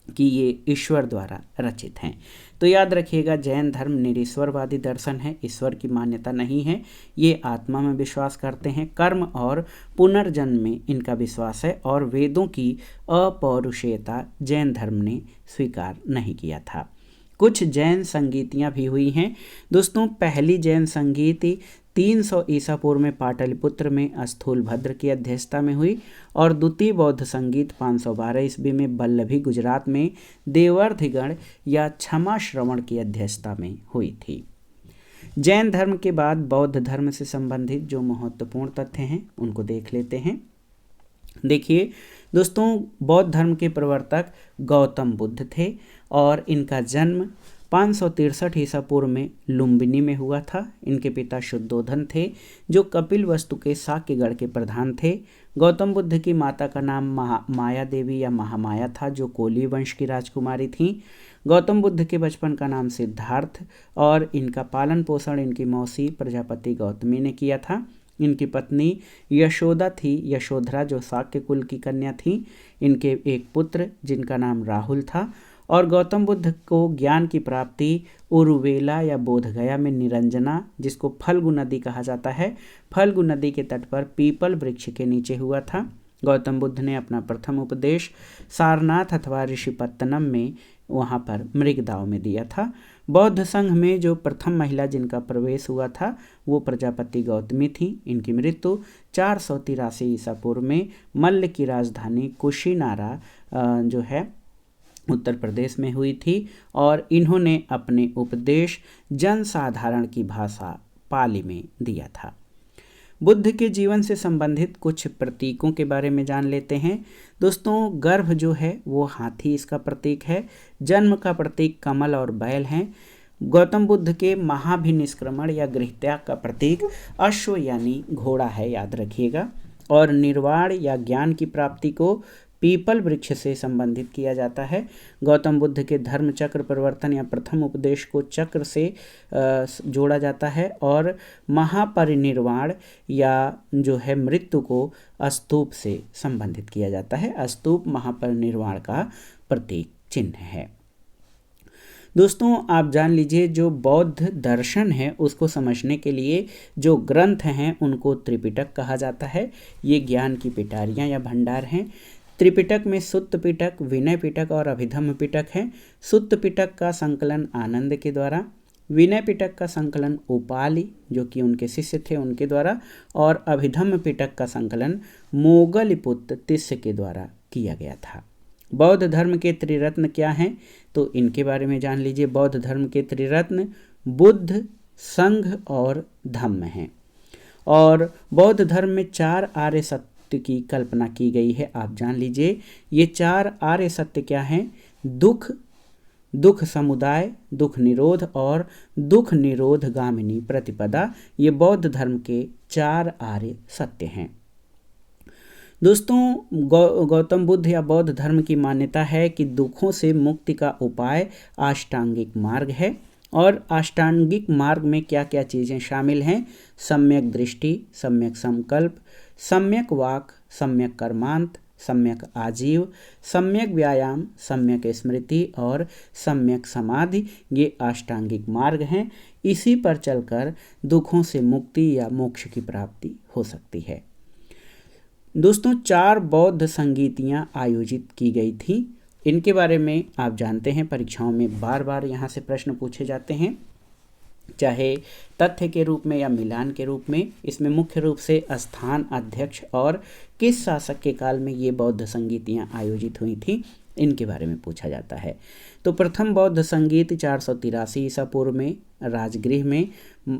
कि ये ईश्वर द्वारा रचित हैं। तो याद रखिएगा जैन धर्म निरीश्वरवादी दर्शन है, ईश्वर की मान्यता नहीं है। ये आत्मा में विश्वास करते हैं, कर्म और पुनर्जन्म में इनका विश्वास है और वेदों की अपौरुषेयता जैन धर्म ने स्वीकार नहीं किया था। कुछ जैन संगीतियाँ भी हुई हैं। दोस्तों पहली जैन संगीति 300 ईसा पूर्व में पाटलिपुत्र में स्थूलभद्र की अध्यक्षता में हुई और द्वितीय बौद्ध संगीत 512 ईस्वी में बल्लभी गुजरात में देवर्धिगण या क्षमा श्रवण की अध्यक्षता में हुई थी। जैन धर्म के बाद बौद्ध धर्म से संबंधित जो महत्वपूर्ण तथ्य हैं उनको देख लेते हैं। देखिए दोस्तों बौद्ध धर्म के प्रवर्तक गौतम बुद्ध थे और इनका जन्म 563 ईसा पूर्व में लुम्बिनी में हुआ था। इनके पिता शुद्धोधन थे जो कपिल वस्तु के शाक्यगढ़ के प्रधान थे। गौतम बुद्ध की माता का नाम माया देवी या महामाया था जो कोली वंश की राजकुमारी थीं। गौतम बुद्ध के बचपन का नाम सिद्धार्थ और इनका पालन पोषण इनकी मौसी प्रजापति गौतमी ने किया था। इनकी पत्नी यशोदा थी, यशोधरा जो शाक्य कुल की कन्या थी। इनके एक पुत्र जिनका नाम राहुल था और गौतम बुद्ध को ज्ञान की प्राप्ति उरुवेला या बोधगया में निरंजना, जिसको फल्गु नदी कहा जाता है, फल्गु नदी के तट पर पीपल वृक्ष के नीचे हुआ था। गौतम बुद्ध ने अपना प्रथम उपदेश सारनाथ अथवा ऋषिपत्तनम में वहाँ पर मृगदाव में दिया था। बौद्ध संघ में जो प्रथम महिला जिनका प्रवेश हुआ था वो प्रजापति गौतमी थी। इनकी मृत्यु 483 ईसा पूर्व में मल्ल की राजधानी कुशीनारा जो है उत्तर प्रदेश में हुई थी और इन्होंने अपने उपदेश जनसाधारण की भाषा पाली में दिया था। बुद्ध के जीवन से संबंधित कुछ प्रतीकों के बारे में जान लेते हैं। दोस्तों गर्भ जो है वो हाथी इसका प्रतीक है। जन्म का प्रतीक कमल और बैल हैं। गौतम बुद्ध के महाभिनिष्क्रमण या गृहत्याग का प्रतीक अश्व यानी घोड़ा है, याद रखिएगा। और निर्वाण या ज्ञान की प्राप्ति को पीपल वृक्ष से संबंधित किया जाता है। गौतम बुद्ध के धर्म चक्र परिवर्तन या प्रथम उपदेश को चक्र से जोड़ा जाता है और महापरिनिर्वाण या जो है मृत्यु को स्तूप से संबंधित किया जाता है। स्तूप महापरिनिर्वाण का प्रतीक चिन्ह है। दोस्तों आप जान लीजिए जो बौद्ध दर्शन है उसको समझने के लिए जो ग्रंथ हैं उनको त्रिपिटक कहा जाता है। ये ज्ञान की पिटारियाँ या भंडार हैं। त्रिपिटक में सुत्त पिटक, विनय पिटक और अभिधम्म पिटक है। सुत्त पिटक का संकलन आनंद के द्वारा, विनय पिटक का संकलन उपाली जो कि उनके शिष्य थे उनके द्वारा और अभिधम्म पिटक का संकलन मोगलिपुत्र तिस्य के द्वारा किया गया था। बौद्ध धर्म के त्रिरत्न क्या हैं तो इनके बारे में जान लीजिए। बौद्ध धर्म के त्रिरत्न बुद्ध, संघ और धम्म हैं और बौद्ध धर्म में 4 आर्य सत्य की कल्पना की गई है। आप जान लीजिए ये 4 आर्य सत्य क्या हैं। दुख, दुख समुदाय, दुख निरोध और दुख निरोध गामिनी प्रतिपदा, ये बौद्ध धर्म के 4 आर्य सत्य हैं। दोस्तों गौतम बुद्ध या बौद्ध धर्म की मान्यता है कि दुखों से मुक्ति का उपाय अष्टांगिक मार्ग है और अष्टांगिक मार्ग में क्या क्या चीज़ें शामिल हैं। सम्यक दृष्टि, सम्यक संकल्प, सम्यक वाक, सम्यक कर्मांत, सम्यक आजीव, सम्यक व्यायाम, सम्यक स्मृति और सम्यक समाधि, ये अष्टांगिक मार्ग हैं। इसी पर चलकर दुखों से मुक्ति या मोक्ष की प्राप्ति हो सकती है। दोस्तों 4 बौद्ध संगीतियाँ आयोजित की गई थी। इनके बारे में आप जानते हैं परीक्षाओं में बार बार यहाँ से प्रश्न पूछे जाते हैं, चाहे तथ्य के रूप में या मिलान के रूप में। इसमें मुख्य रूप से स्थान, अध्यक्ष और किस शासक के काल में ये बौद्ध संगीतियाँ आयोजित हुई थी इनके बारे में पूछा जाता है। तो प्रथम बौद्ध संगीत 483 ईसा पूर्व में राजगृह में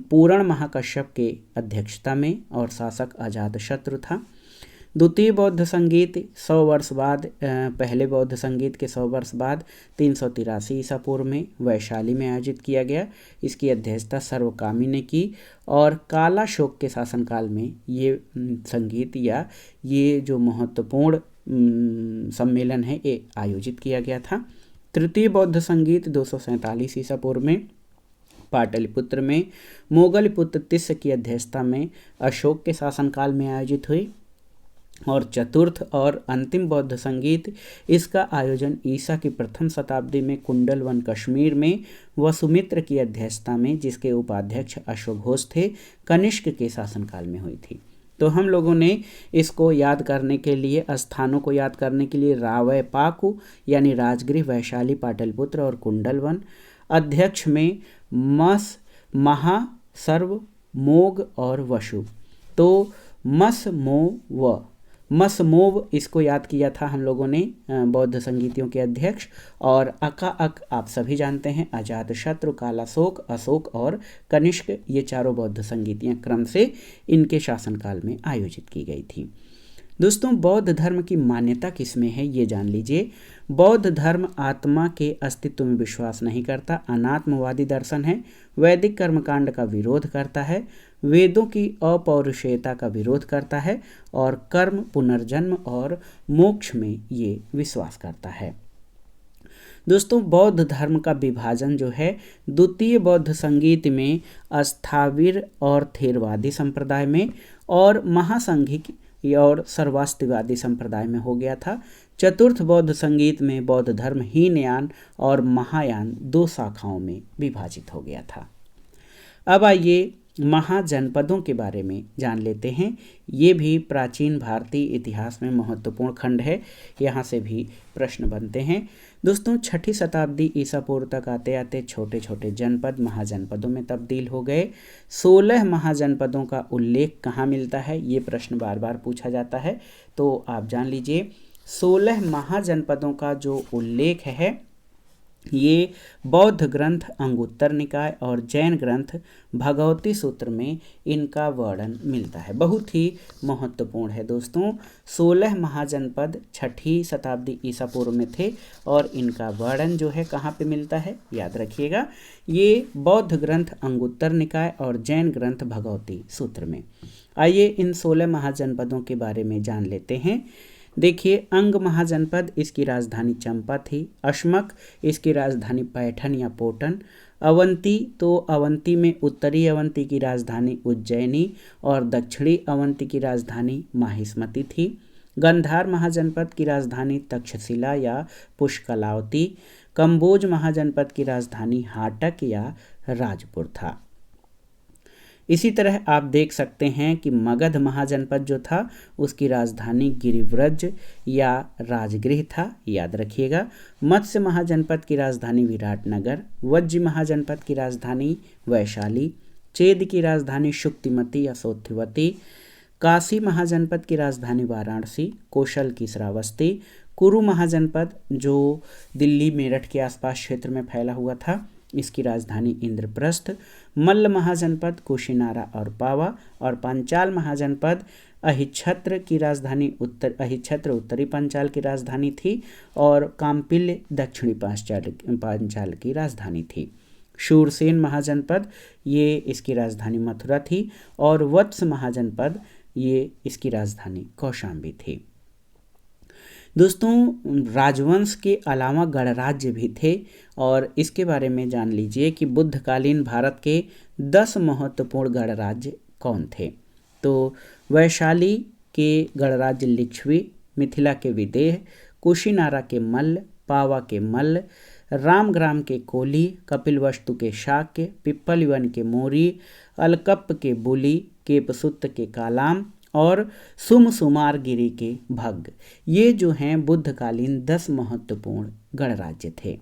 पूर्ण महाकश्यप के अध्यक्षता में और शासक अजातशत्रु था। द्वितीय बौद्ध संगीत 100 वर्ष बाद, पहले बौद्ध संगीत के 100 वर्ष बाद 383 ईसा पूर्व में वैशाली में आयोजित किया गया। इसकी अध्यक्षता सर्वकामी ने की और कालाशोक के शासनकाल में ये संगीत या ये जो महत्वपूर्ण सम्मेलन है ये आयोजित किया गया था। तृतीय बौद्ध संगीत 247 ईसा पूर्व में पाटलिपुत्र में मोगलपुत्र तिस्य की अध्यक्षता में अशोक के शासनकाल में आयोजित हुई। और चतुर्थ और अंतिम बौद्ध संगीत, इसका आयोजन ईसा की प्रथम शताब्दी में कुंडलवन कश्मीर में वसुमित्र की अध्यक्षता में, जिसके उपाध्यक्ष अश्वघोष थे, कनिष्क के शासनकाल में हुई थी। तो हम लोगों ने इसको याद करने के लिए, स्थानों को याद करने के लिए रावय पाकु यानी राजगृह, वैशाली, पाटलिपुत्र और कुंडलवन, अध्यक्ष में मस, महा, सर्व, मोग और वशु। तो मसमोव इसको याद किया था हम लोगों ने बौद्ध संगीतियों के अध्यक्ष। और अक आप सभी जानते हैं, अजातशत्रु, कालाशोक, अशोक और कनिष्क, ये चारों बौद्ध संगीतियाँ क्रम से इनके शासनकाल में आयोजित की गई थी। दोस्तों, बौद्ध धर्म की मान्यता किसमें है ये जान लीजिए। बौद्ध धर्म आत्मा के अस्तित्व में विश्वास नहीं करता, अनात्मवादी दर्शन है, वैदिक कर्मकांड का विरोध करता है, वेदों की अपौरुषेयता का विरोध करता है और कर्म, पुनर्जन्म और मोक्ष में ये विश्वास करता है। दोस्तों, बौद्ध धर्म का विभाजन जो है द्वितीय बौद्ध संगीत में स्थाविर और थेरवादी संप्रदाय में और महासंघिक और सर्वास्तिवादी संप्रदाय में हो गया था। चतुर्थ बौद्ध संगीत में बौद्ध धर्म हीनयान और महायान 2 शाखाओं में विभाजित हो गया था। अब आइए महाजनपदों के बारे में जान लेते हैं। ये भी प्राचीन भारतीय इतिहास में महत्वपूर्ण खंड है, यहाँ से भी प्रश्न बनते हैं। दोस्तों, 6ठी शताब्दी ईसा पूर्व तक आते आते छोटे छोटे जनपद महाजनपदों में तब्दील हो गए। 16 महाजनपदों का उल्लेख कहाँ मिलता है, ये प्रश्न बार बार पूछा जाता है, तो आप जान लीजिए 16 महाजनपदों का जो उल्लेख है ये बौद्ध ग्रंथ अंगुत्तर निकाय और जैन ग्रंथ भगवती सूत्र में इनका वर्णन मिलता है। बहुत ही महत्वपूर्ण है दोस्तों। 16 महाजनपद 6ठी शताब्दी ईसा पूर्व में थे और इनका वर्णन जो है कहाँ पे मिलता है, याद रखिएगा, ये बौद्ध ग्रंथ अंगुत्तर निकाय और जैन ग्रंथ भगवती सूत्र में। आइए इन 16 महाजनपदों के बारे में जान लेते हैं। देखिए, अंग महाजनपद, इसकी राजधानी चंपा थी। अश्मक, इसकी राजधानी पैठन या पोटन। अवंती, तो अवंती में उत्तरी अवंती की राजधानी उज्जैनी और दक्षिणी अवंती की राजधानी माहिष्मती थी। गंधार महाजनपद की राजधानी तक्षशिला या पुष्कलावती। कंबोज महाजनपद की राजधानी हाटक या राजपुर था। इसी तरह आप देख सकते हैं कि मगध महाजनपद जो था उसकी राजधानी गिरिव्रज या राजगृह था, याद रखिएगा। मत्स्य महाजनपद की राजधानी विराटनगर। वज्र महाजनपद की राजधानी वैशाली। चेद की राजधानी शुक्तिमती या सोत्थिवती। काशी महाजनपद की राजधानी वाराणसी। कौशल की श्रावस्ती। कुरु महाजनपद जो दिल्ली मेरठ के आसपास क्षेत्र में फैला हुआ था, इसकी राजधानी इंद्रप्रस्थ। मल्ल महाजनपद कुशीनारा और पावा। और पांचाल महाजनपद अहिच्छत्र की राजधानी अहिच्छत्र उत्तरी पांचाल की राजधानी थी और काम्पिल्य दक्षिणी पांचाल की राजधानी थी। शूरसेन महाजनपद, ये इसकी राजधानी मथुरा थी और वत्स महाजनपद, ये इसकी राजधानी कौशाम्बी थी। दोस्तों, राजवंश के अलावा गणराज्य भी थे और इसके बारे में जान लीजिए कि बुद्धकालीन भारत के 10 महत्वपूर्ण गणराज्य कौन थे। तो वैशाली के गणराज्य लिच्छवी, मिथिला के विदेह, कुशीनारा के मल्ल, पावा के मल्ल, रामग्राम के कोली, कपिलवस्तु के शाक्य, पिप्पलवन के मोरी, अलकप्प के बुली, केपसुत्त के कालाम और सुमसुमारगिरी के भग्ग, ये जो हैं बुद्धकालीन 10 महत्वपूर्ण गणराज्य थे।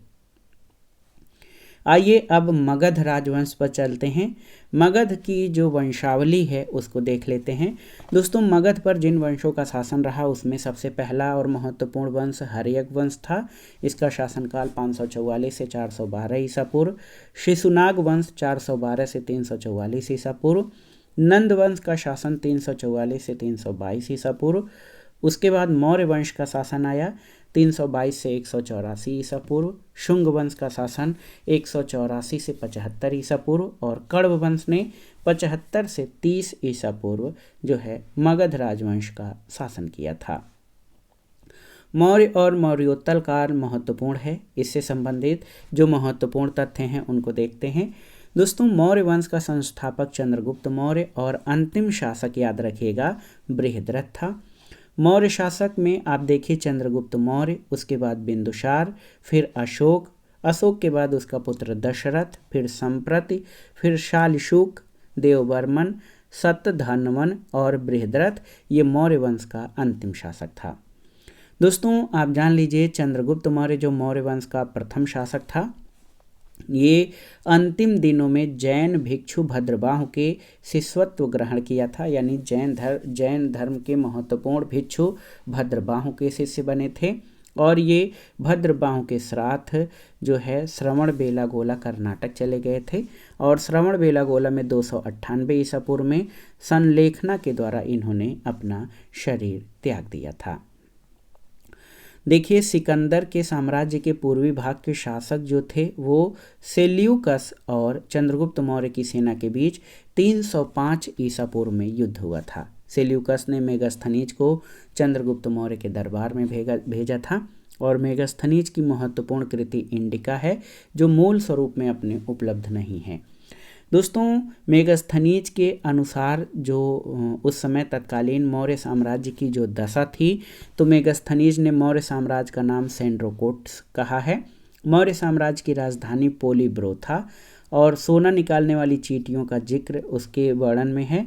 आइए अब मगध राजवंश पर चलते हैं। मगध की जो वंशावली है उसको देख लेते हैं। दोस्तों, मगध पर जिन वंशों का शासन रहा उसमें सबसे पहला और महत्वपूर्ण वंश हर्यक वंश था। इसका शासनकाल 544 से 412 ईसा पूर्व। शिशुनाग वंश 412 से 344 ईसा पूर्व। नंद वंश का शासन 344 से 322 ईसा पूर्व। उसके बाद मौर्य वंश का शासन आया 322 से 184 ईसा पूर्व। शुंग वंश का शासन 184 से 75 ईसा पूर्व। और कण्व वंश ने 75 से 30 ईसा पूर्व जो है मगध राजवंश का शासन किया था। मौर्य और मौर्योत्तर काल महत्वपूर्ण है। इससे संबंधित जो महत्वपूर्ण तथ्य हैं उनको देखते हैं। दोस्तों, मौर्य वंश का संस्थापक चंद्रगुप्त मौर्य और अंतिम शासक याद रखिएगा बृहद्रथ था। मौर्य शासक में आप देखिए चंद्रगुप्त मौर्य, उसके बाद बिंदुसार, फिर अशोक, अशोक के बाद उसका पुत्र दशरथ, फिर संप्रति, फिर शालशुक, देववर्मन, शतधन्वन और बृहद्रथ। ये मौर्य वंश का अंतिम शासक था। दोस्तों, आप जान लीजिए चंद्रगुप्त मौर्य जो मौर्य वंश का प्रथम शासक था, ये अंतिम दिनों में जैन भिक्षु भद्रबाहु के शिष्यत्व ग्रहण किया था। यानी जैन धर्म के महत्वपूर्ण भिक्षु भद्रबाहु के शिष्य बने थे। और ये भद्रबाहु के श्राद्ध जो है श्रवण बेलागोला कर्नाटक चले गए थे। और श्रवण बेलागोला में 298 ईसा पूर्व में संलेखना के द्वारा इन्होंने अपना शरीर त्याग दिया था। देखिए, सिकंदर के साम्राज्य के पूर्वी भाग के शासक जो थे वो सेल्यूकस और चंद्रगुप्त मौर्य की सेना के बीच 305 ईसा पूर्व में युद्ध हुआ था। सेल्यूकस ने मेगास्थनीज को चंद्रगुप्त मौर्य के दरबार में भेजा था। और मेगास्थनीज की महत्वपूर्ण कृति इंडिका है जो मूल स्वरूप में अपने उपलब्ध नहीं है। दोस्तों, मेगास्थनीज के अनुसार जो उस समय तत्कालीन मौर्य साम्राज्य की जो दशा थी, तो मेगास्थनीज ने मौर्य साम्राज्य का नाम सेंड्रोकोट्स कहा है। मौर्य साम्राज्य की राजधानी पोलिब्रो था। और सोना निकालने वाली चींटियों का जिक्र उसके वर्णन में है।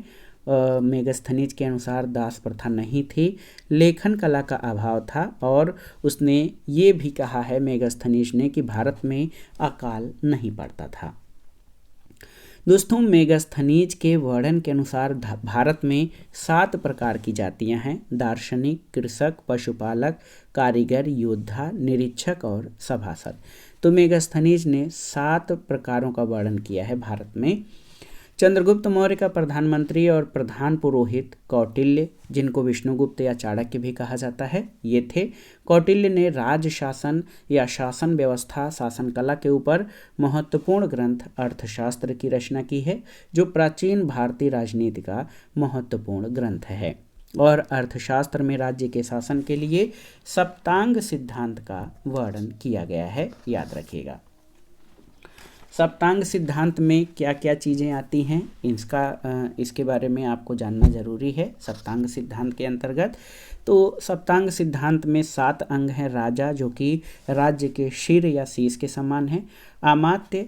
मेगास्थनीज के अनुसार दास प्रथा नहीं थी, लेखन कला का अभाव था। और उसने ये भी कहा है मेगास्थनीज ने कि भारत में अकाल नहीं पड़ता था। दोस्तों, मेगास्थनीज के वर्णन के अनुसार भारत में 7 प्रकार की जातियां हैं: दार्शनिक, कृषक, पशुपालक, कारीगर, योद्धा, निरीक्षक और सभासद। तो मेगास्थनीज ने 7 प्रकारों का वर्णन किया है भारत में। चंद्रगुप्त मौर्य का प्रधानमंत्री और प्रधान पुरोहित कौटिल्य, जिनको विष्णुगुप्त या चाणक्य भी कहा जाता है, ये थे। कौटिल्य ने राज शासन या शासन व्यवस्था, शासन कला के ऊपर महत्वपूर्ण ग्रंथ अर्थशास्त्र की रचना की है, जो प्राचीन भारतीय राजनीति का महत्वपूर्ण ग्रंथ है। और अर्थशास्त्र में राज्य के शासन के लिए सप्तांग सिद्धांत का वर्णन किया गया है, याद रखिएगा। सप्तांग सिद्धांत में क्या क्या चीज़ें आती हैं इसके बारे में आपको जानना जरूरी है। सप्तांग सिद्धांत के अंतर्गत तो सप्तांग सिद्धांत में 7 अंग हैं। राजा, जो कि राज्य के शिर या शीश के समान है। अमात्य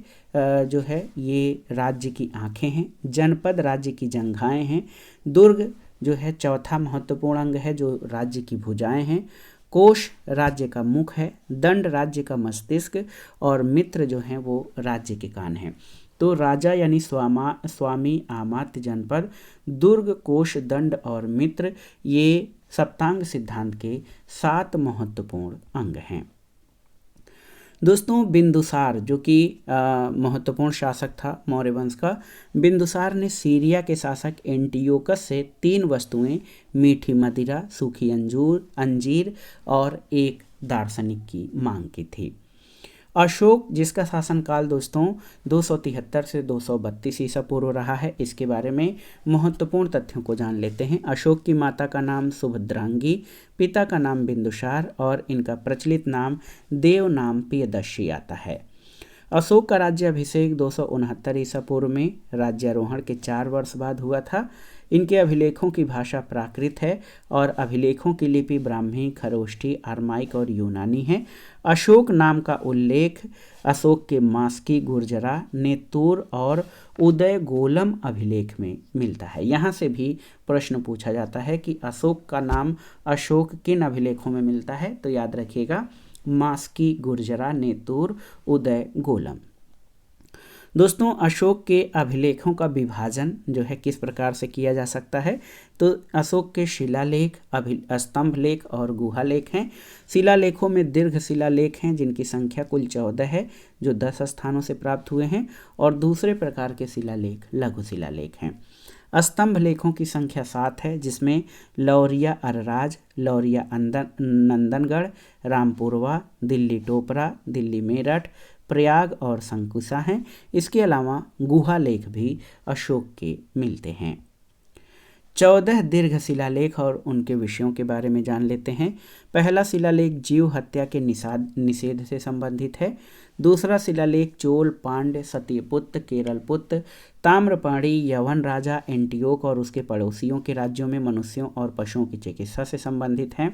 जो है ये राज्य की आँखें हैं। जनपद राज्य की जंघाएं हैं। दुर्ग जो है चौथा महत्वपूर्ण अंग है, जो राज्य की भुजाएं हैं। कोश राज्य का मुख है। दंड राज्य का मस्तिष्क। और मित्र जो हैं वो राज्य के कान हैं। तो राजा यानी स्वामी, अमात्य, जनपद, दुर्ग, कोश, दंड और मित्र, ये सप्तांग सिद्धांत के 7 महत्वपूर्ण अंग हैं। दोस्तों, बिंदुसार जो कि महत्वपूर्ण शासक था मौर्य वंश का, बिंदुसार ने सीरिया के शासक एंटियोकस से 3 वस्तुएं, मीठी मदिरा, सूखी अंजीर और एक दार्शनिक की मांग की थी। अशोक, जिसका शासनकाल दोस्तों 273 से 232 ईसा पूर्व रहा है, इसके बारे में महत्वपूर्ण तथ्यों को जान लेते हैं। अशोक की माता का नाम सुभद्रांगी, पिता का नाम बिंदुसार और इनका प्रचलित नाम देव नाम प्रियदर्शी आता है। अशोक का राज्याभिषेक 269 ईसा पूर्व में राज्यारोहण के 4 वर्ष बाद हुआ था। इनके अभिलेखों की भाषा प्राकृत है और अभिलेखों की लिपि ब्राह्मी, खरोष्ठी, अरमाइक और यूनानी है। अशोक नाम का उल्लेख अशोक के मास्की, गुर्जरा, नेतुर और उदय गोलम अभिलेख में मिलता है। यहाँ से भी प्रश्न पूछा जाता है कि अशोक का नाम अशोक किन अभिलेखों में मिलता है, तो याद रखिएगा मास्की, गुर्जरा, नेतुर, उदय गोलम। दोस्तों अशोक के अभिलेखों का विभाजन जो है किस प्रकार से किया जा सकता है, तो अशोक के शिलालेख, स्तंभ लेख और गुहा लेख हैं। शिलालेखों में दीर्घ शिलालेख हैं जिनकी संख्या कुल 14 है जो 10 स्थानों से प्राप्त हुए हैं, और दूसरे प्रकार के शिलालेख लघु शिलालेख हैं। स्तंभ लेखों की संख्या 7 है जिसमें लौरिया अरराज, लौरिया नंदनगढ़, रामपुरवा, दिल्ली टोपरा, दिल्ली मेरठ, प्रयाग और शंकुशा हैं। इसके अलावा गुहा लेख भी अशोक के मिलते हैं। 14 दीर्घ शिलालेख और उनके विषयों के बारे में जान लेते हैं। पहला शिलालेख जीव हत्या के निषेध से संबंधित है। दूसरा शिलालेख चोल, पांड्य, सत्यपुत्र, केरलपुत्र, ताम्रपाणी, यवन राजा, एंटियोक और उसके पड़ोसियों के राज्यों में मनुष्यों और पशुओं की चिकित्सा से संबंधित है।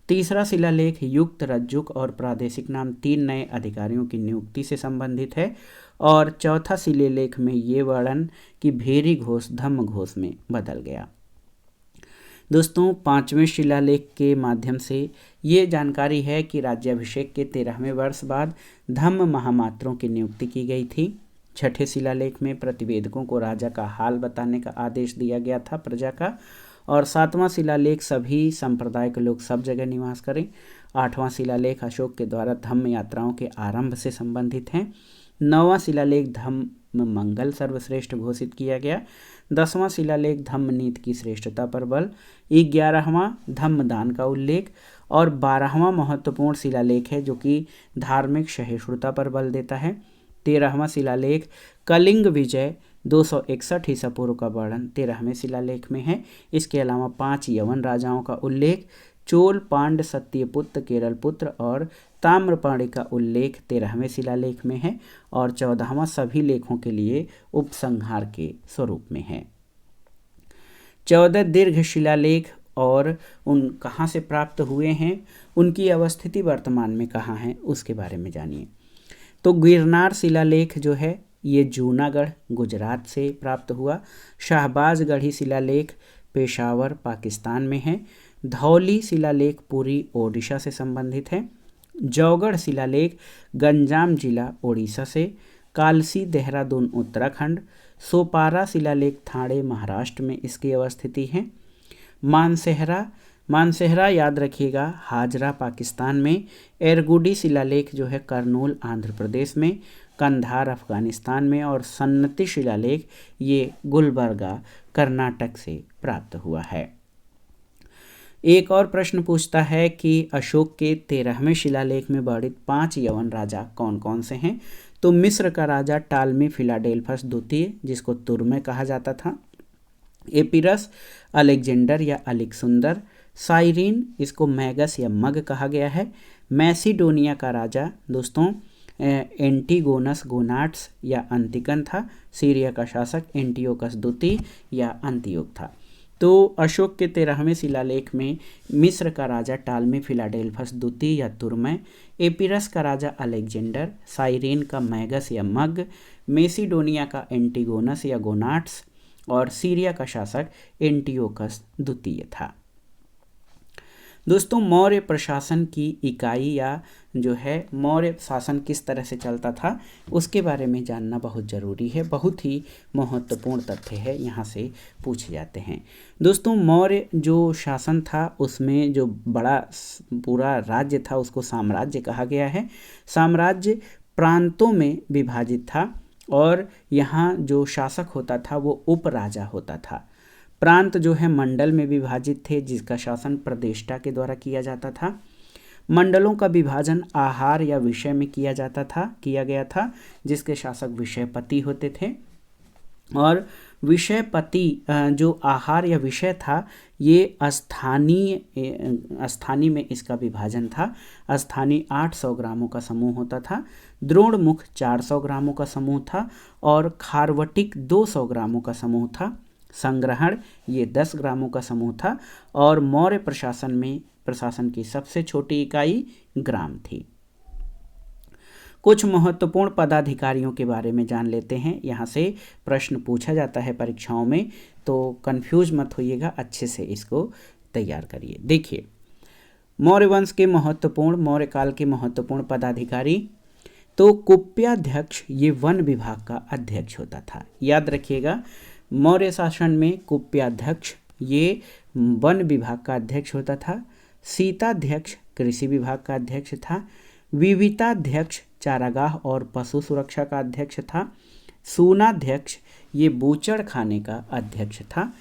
तीसरा शिलालेख युक्त, रज्जुक और प्रादेशिक नाम 3 नए अधिकारियों की नियुक्ति से संबंधित है। और चौथा शिलालेख में ये वर्णन कि भेरी घोष धम्म घोष में बदल गया। दोस्तों 5वें शिलालेख के माध्यम से ये जानकारी है कि राज्याभिषेक के 13वें वर्ष बाद धम्म महामात्रों की नियुक्ति की गई थी। 6ठे शिलालेख में प्रतिवेदकों को राजा का हाल बताने का आदेश दिया गया था प्रजा का। और 7वां शिलालेख सभी संप्रदाय के लोग सब जगह निवास करें। 8वां शिलालेख अशोक के द्वारा धम्म यात्राओं के आरंभ से संबंधित हैं। 9वां शिलालेख धम्म मंगल सर्वश्रेष्ठ घोषित किया गया। 10वां शिलालेख धम्म नीति की श्रेष्ठता पर बल। 11वां धम्म दान का उल्लेख। और 12वां महत्वपूर्ण शिलालेख है जो कि धार्मिक सहिष्णुता पर बल देता है। 13वां शिलालेख कलिंग विजय 261 ईसा पूर्व का वर्णन 13वें शिलालेख में है। इसके अलावा 5 यवन राजाओं का उल्लेख, चोल, पांड्य, सत्यपुत्र, केरलपुत्र और ताम्रपाणी का उल्लेख 13वें शिलालेख में है। और 14वां सभी लेखों के लिए उपसंहार के स्वरूप में है। 14 दीर्घ शिलालेख और उन कहाँ से प्राप्त हुए हैं, उनकी अवस्थिति वर्तमान में कहाँ है, उसके बारे में जानिए। तो गिरनार शिलालेख जो है ये जूनागढ़ गुजरात से प्राप्त हुआ। शाहबाजगढ़ी शिलालेख पेशावर पाकिस्तान में है। धौली शिलालेख पुरी ओडिशा से संबंधित है। जौगढ़ शिलालेख गंजाम जिला ओडिशा से। कालसी देहरादून उत्तराखंड। सोपारा शिलालेख ठाणे महाराष्ट्र में इसकी अवस्थिति है। मानसेहरा याद रखिएगा हाजरा पाकिस्तान में। एरगुडी शिलालेख जो है करनूल आंध्र प्रदेश में। कंधार अफगानिस्तान में। और सन्नति शिलालेख ये गुलबर्गा कर्नाटक से प्राप्त हुआ है। एक और प्रश्न पूछता है कि अशोक के 13वें शिलालेख में वर्णित 5 यवन राजा कौन कौन से हैं। तो मिस्र का राजा टालमी फिलाडेल्फस द्वितीय जिसको तुर्मे कहा जाता था। एपिरस, अलेक्जेंडर या अलेक्सुंदर, साइरिन इसको मैगस या मग कहा गया है। मैसिडोनिया का राजा दोस्तों एंटीगोनस गोनाट्स या अंतिकन था। सीरिया का शासक एंटियोकस द्वितीय या अंतियोक था। तो अशोक के 13वें शिलालेख में मिस्र का राजा टालमी फिलाडेल्फस द्वितीय या तुर्मे, एपिरस का राजा अलेक्जेंडर, साइरिन का मैगस या मग, मैसिडोनिया का एंटीगोनस या गोनाट्स और सीरिया का शासक एंटियोकस द्वितीय था। दोस्तों मौर्य प्रशासन की इकाई या जो है मौर्य शासन किस तरह से चलता था उसके बारे में जानना बहुत ज़रूरी है। बहुत ही महत्वपूर्ण तथ्य है, यहाँ से पूछे जाते हैं। दोस्तों मौर्य जो शासन था उसमें जो बड़ा पूरा राज्य था उसको साम्राज्य कहा गया है। साम्राज्य प्रांतों में विभाजित था और यहाँ जो शासक होता था वो उपराजा होता था। प्रांत जो है मंडल में विभाजित थे जिसका शासन प्रदेष्टा के द्वारा किया जाता था। मंडलों का विभाजन आहार या विषय में किया गया था जिसके शासक विषयपति होते थे। और विषयपति जो आहार या विषय था ये स्थानीय में इसका विभाजन था। स्थानीय 800 ग्रामों का समूह होता था। द्रोणमुख 400 ग्रामों का समूह था और खारवटिक 200 ग्रामों का समूह था। संग्रहण ये 10 ग्रामों का समूह था और मौर्य प्रशासन की सबसे छोटी इकाई ग्राम थी। कुछ महत्वपूर्ण पदाधिकारियों के बारे में जान लेते हैं। यहाँ से प्रश्न पूछा जाता है परीक्षाओं में, तो कंफ्यूज मत होइएगा, अच्छे से इसको तैयार करिए। देखिए मौर्य काल के महत्वपूर्ण पदाधिकारी तो कुप्याध्यक्ष ये वन विभाग का अध्यक्ष होता था। याद रखिएगा, मौर्य शासन में कुप्याध्यक्ष ये वन विभाग का अध्यक्ष होता था। सीताध्यक्ष कृषि विभाग का अध्यक्ष था। विविताध्यक्ष चारागाह और पशु सुरक्षा का अध्यक्ष था। सूनाध्यक्ष ये बूचड़ खाने का अध्यक्ष था।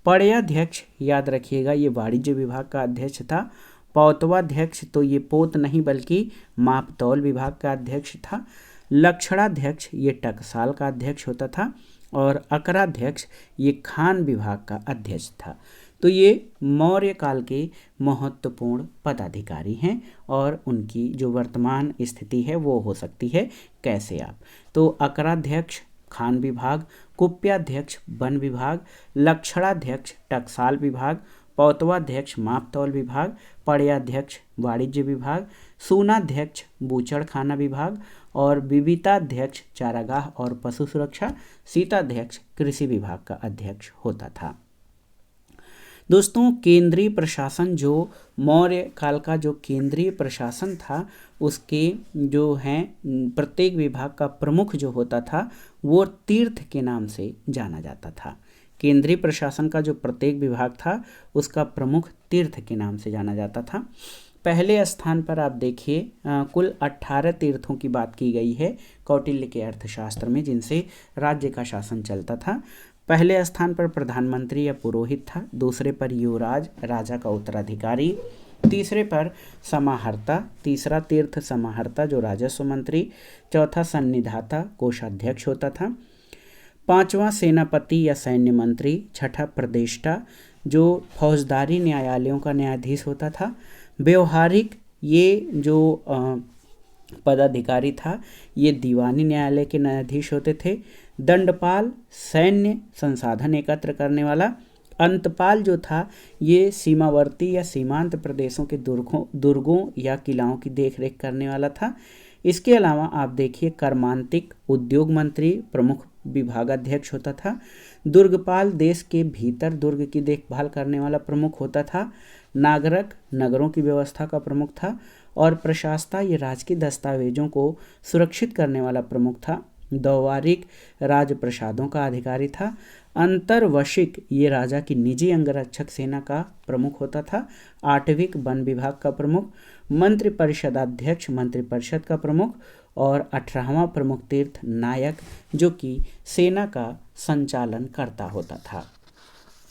पड़याध्यक्ष याद रखिएगा ये वाणिज्य विभाग का अध्यक्ष था। पौतवाध्यक्ष तो ये पोत नहीं बल्कि मापतौल विभाग का अध्यक्ष था। लक्षणाध्यक्ष ये टकसाल का अध्यक्ष होता था। और अकराध्यक्ष ये खान विभाग का अध्यक्ष था। तो ये मौर्य काल के महत्वपूर्ण पदाधिकारी हैं और उनकी जो वर्तमान स्थिति है वो हो सकती है कैसे आप। तो अकराध्यक्ष खान विभाग, कुप्याध्यक्ष वन विभाग, लक्षणाध्यक्ष टकसाल विभाग, पौतवाध्यक्ष मापतौल विभाग, पड़याध्यक्ष वाणिज्य विभाग, सूनाध्यक्ष बूचड़ खाना विभाग और विविताध्यक्ष चारागाह और पशु सुरक्षा, सीताध्यक्ष कृषि विभाग का अध्यक्ष होता था। दोस्तों, केंद्रीय प्रशासन जो मौर्य काल का जो केंद्रीय प्रशासन था उसके जो हैं प्रत्येक विभाग का प्रमुख जो होता था वो तीर्थ के नाम से जाना जाता था। केंद्रीय प्रशासन का जो प्रत्येक विभाग था उसका प्रमुख तीर्थ के नाम से जाना जाता था। पहले स्थान पर आप देखिए कुल 18 तीर्थों की बात की गई है कौटिल्य के अर्थशास्त्र में जिनसे राज्य का शासन चलता था। पहले स्थान पर प्रधानमंत्री या पुरोहित था। दूसरे पर युवराज राजा का उत्तराधिकारी। तीसरे पर समाहर्ता, तीसरा तीर्थ समाहर्ता जो राजस्व मंत्री। चौथा सन्निधाता कोषाध्यक्ष होता था। पांचवा सेनापति या सैन्य मंत्री। छठा प्रदेष्टा जो फौजदारी न्यायालयों का न्यायाधीश होता था। व्यवहारिक ये जो पदाधिकारी था ये दीवानी न्यायालय के न्यायाधीश होते थे। दंडपाल सैन्य संसाधन एकत्र करने वाला। अंतपाल जो था ये सीमावर्ती या सीमांत प्रदेशों के दुर्गों या किलाओं की देखरेख करने वाला था। इसके अलावा आप देखिए कर्मांतिक उद्योग मंत्री प्रमुख विभागाध्यक्ष होता था। दुर्गपाल देश के भीतर दुर्ग की देखभाल करने वाला प्रमुख होता था। नागरक नगरों की व्यवस्था का प्रमुख था। और प्रशासता ये राजकीय दस्तावेजों को सुरक्षित करने वाला प्रमुख था। दौवारिक राजप्रसादों का अधिकारी था। अंतर्वशिक ये राजा की निजी अंगरक्षक सेना का प्रमुख होता था। आठविक वन विभाग का प्रमुख। मंत्रिपरिषदाध्यक्ष मंत्रिपरिषद का प्रमुख। और 18वां प्रमुख तीर्थ नायक जो कि सेना का संचालन करता होता था।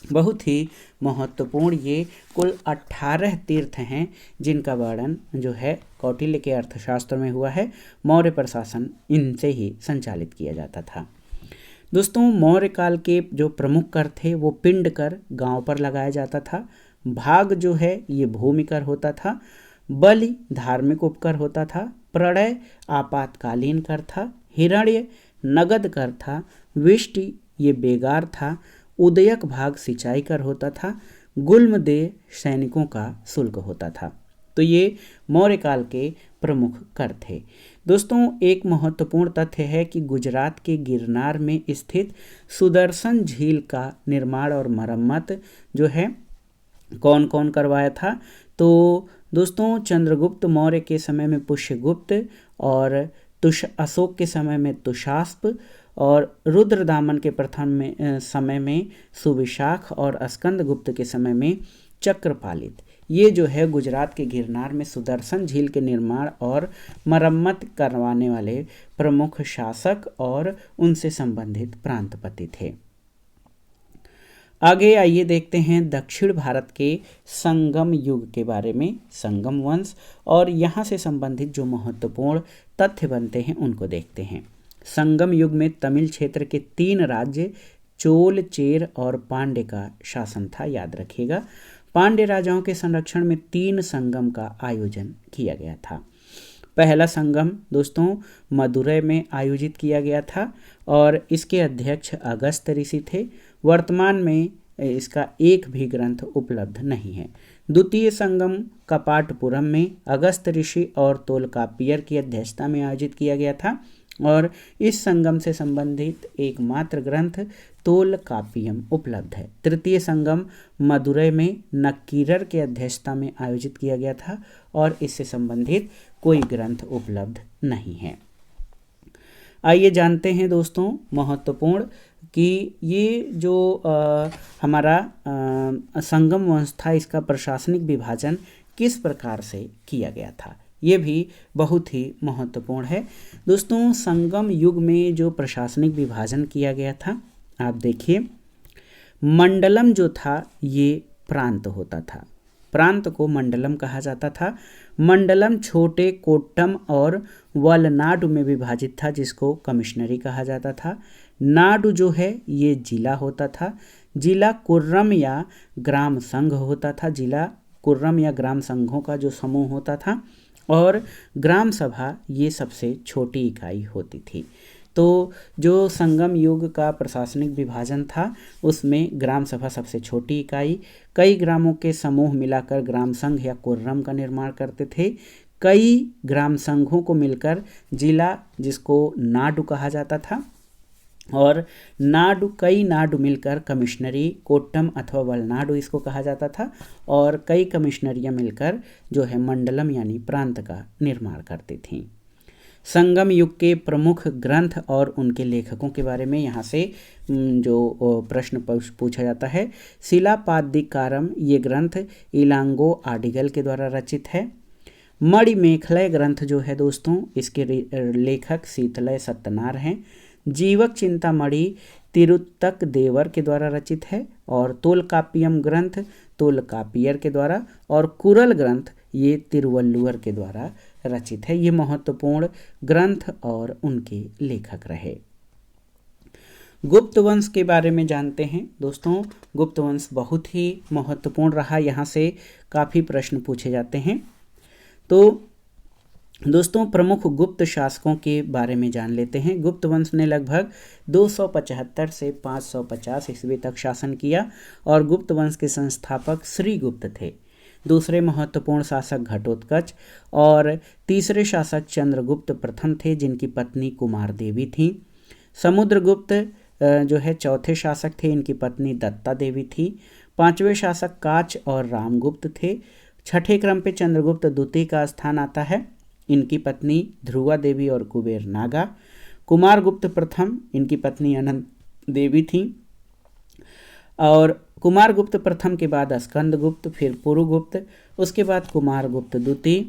बहुत ही महत्वपूर्ण ये कुल 18 तीर्थ हैं जिनका वर्णन जो है कौटिल्य के अर्थशास्त्र में हुआ है। मौर्य प्रशासन इनसे ही संचालित किया जाता था। दोस्तों, मौर्य काल के जो प्रमुख कर थे वो पिंड कर गांव पर लगाया जाता था। भाग जो है ये भूमि कर होता था। बलि धार्मिक उपकर होता था। प्रलय आपातकालीन कर था। हिरण्य नगद कर था। विष्टि ये बेगार था। उदयक भाग सिंचाई कर होता था। गुल्मदेह सैनिकों का शुल्क होता था। तो ये मौर्य काल के प्रमुख कर थे। दोस्तों, एक महत्वपूर्ण तथ्य है कि गुजरात के गिरनार में स्थित सुदर्शन झील का निर्माण और मरम्मत जो है कौन कौन करवाया था। तो दोस्तों, चंद्रगुप्त मौर्य के समय में पुष्यगुप्त और अशोक के समय में तुषास्प और रुद्रदामन के प्रथम समय में सुविशाख और स्कंदगुप्त के समय में चक्रपालित ये जो है गुजरात के गिरनार में सुदर्शन झील के निर्माण और मरम्मत करवाने वाले प्रमुख शासक और उनसे संबंधित प्रांतपति थे। आगे आइए देखते हैं दक्षिण भारत के संगम युग के बारे में, संगम वंश, और यहाँ से संबंधित जो महत्वपूर्ण तथ्य बनते हैं उनको देखते हैं। संगम युग में तमिल क्षेत्र के 3 राज्य चोल, चेर और पांड्य का शासन था। याद रखिएगा, पांड्य राजाओं के संरक्षण में 3 संगम का आयोजन किया गया था। पहला संगम दोस्तों मदुरै में आयोजित किया गया था और इसके अध्यक्ष अगस्त ऋषि थे। वर्तमान में इसका एक भी ग्रंथ उपलब्ध नहीं है। द्वितीय संगम कपाटपुरम में अगस्त ऋषि और तोलकापियर की अध्यक्षता में आयोजित किया गया था और इस संगम से संबंधित एकमात्र ग्रंथ तोलकापियम उपलब्ध है। तृतीय संगम मदुरै में नक्कीरर के अध्यक्षता में आयोजित किया गया था और इससे संबंधित कोई ग्रंथ उपलब्ध नहीं है। आइए जानते हैं दोस्तों महत्वपूर्ण कि ये जो हमारा संगम वंश था, इसका प्रशासनिक विभाजन किस प्रकार से किया गया था, ये भी बहुत ही महत्वपूर्ण है। दोस्तों संगम युग में जो प्रशासनिक विभाजन किया गया था, आप देखिए मंडलम जो था ये प्रांत होता था, प्रांत को मंडलम कहा जाता था। मंडलम छोटे कोट्टम और वलनाडु में विभाजित था, जिसको कमिश्नरी कहा जाता था। नाडु जो है ये जिला होता था। जिला कुर्रम या ग्राम संघ होता था, जिला कुर्रम या ग्राम संघों का जो समूह होता था। और ग्राम सभा ये सबसे छोटी इकाई होती थी। तो जो संगम युग का प्रशासनिक विभाजन था उसमें ग्राम सभा सबसे छोटी इकाई, कई ग्रामों के समूह मिलाकर ग्राम संघ या कुर्रम का निर्माण करते थे। कई ग्राम संघों को मिलकर जिला, जिसको नाडु कहा जाता था, और कई नाडु मिलकर कमिश्नरी, कोट्टम अथवा वलनाडु इसको कहा जाता था। और कई कमिश्नरियाँ मिलकर जो है मंडलम यानी प्रांत का निर्माण करती थीं। संगम युग के प्रमुख ग्रंथ और उनके लेखकों के बारे में यहाँ से जो प्रश्न पूछा जाता है। शिलापादिकारम ये ग्रंथ इलांगो आडिगल के द्वारा रचित है। मणिमेखलय ग्रंथ जो है दोस्तों, इसके लेखक शीतलय सत्तनार हैं। जीवक चिंतामणि तिरुत्तक देवर के द्वारा रचित है। और तोलकापियम ग्रंथ तोलकापियर के द्वारा, और कुरल ग्रंथ ये तिरुवल्लुवर के द्वारा रचित है। ये महत्वपूर्ण ग्रंथ और उनके लेखक रहे। गुप्त वंश के बारे में जानते हैं दोस्तों। गुप्त वंश बहुत ही महत्वपूर्ण रहा, यहाँ से काफ़ी प्रश्न पूछे जाते हैं। तो दोस्तों प्रमुख गुप्त शासकों के बारे में जान लेते हैं। गुप्त वंश ने लगभग 275 से 550 ईस्वी तक शासन किया और गुप्त वंश के संस्थापक श्रीगुप्त थे। दूसरे महत्वपूर्ण शासक घटोत्कच और तीसरे शासक चंद्रगुप्त प्रथम थे, जिनकी पत्नी कुमार देवी थी। समुद्रगुप्त जो है चौथे शासक थे, इनकी पत्नी दत्ता देवी थी। पांचवें शासक काच और रामगुप्त थे। छठे क्रम पे चंद्रगुप्त द्वितीय का स्थान आता है, इनकी पत्नी ध्रुवा देवी और कुबेर नागा। कुमारगुप्त प्रथम, इनकी पत्नी अनंत देवी थी। और कुमारगुप्त प्रथम के बाद स्कंदगुप्त, फिर पुरुगुप्त, उसके बाद कुमारगुप्त द्वितीय,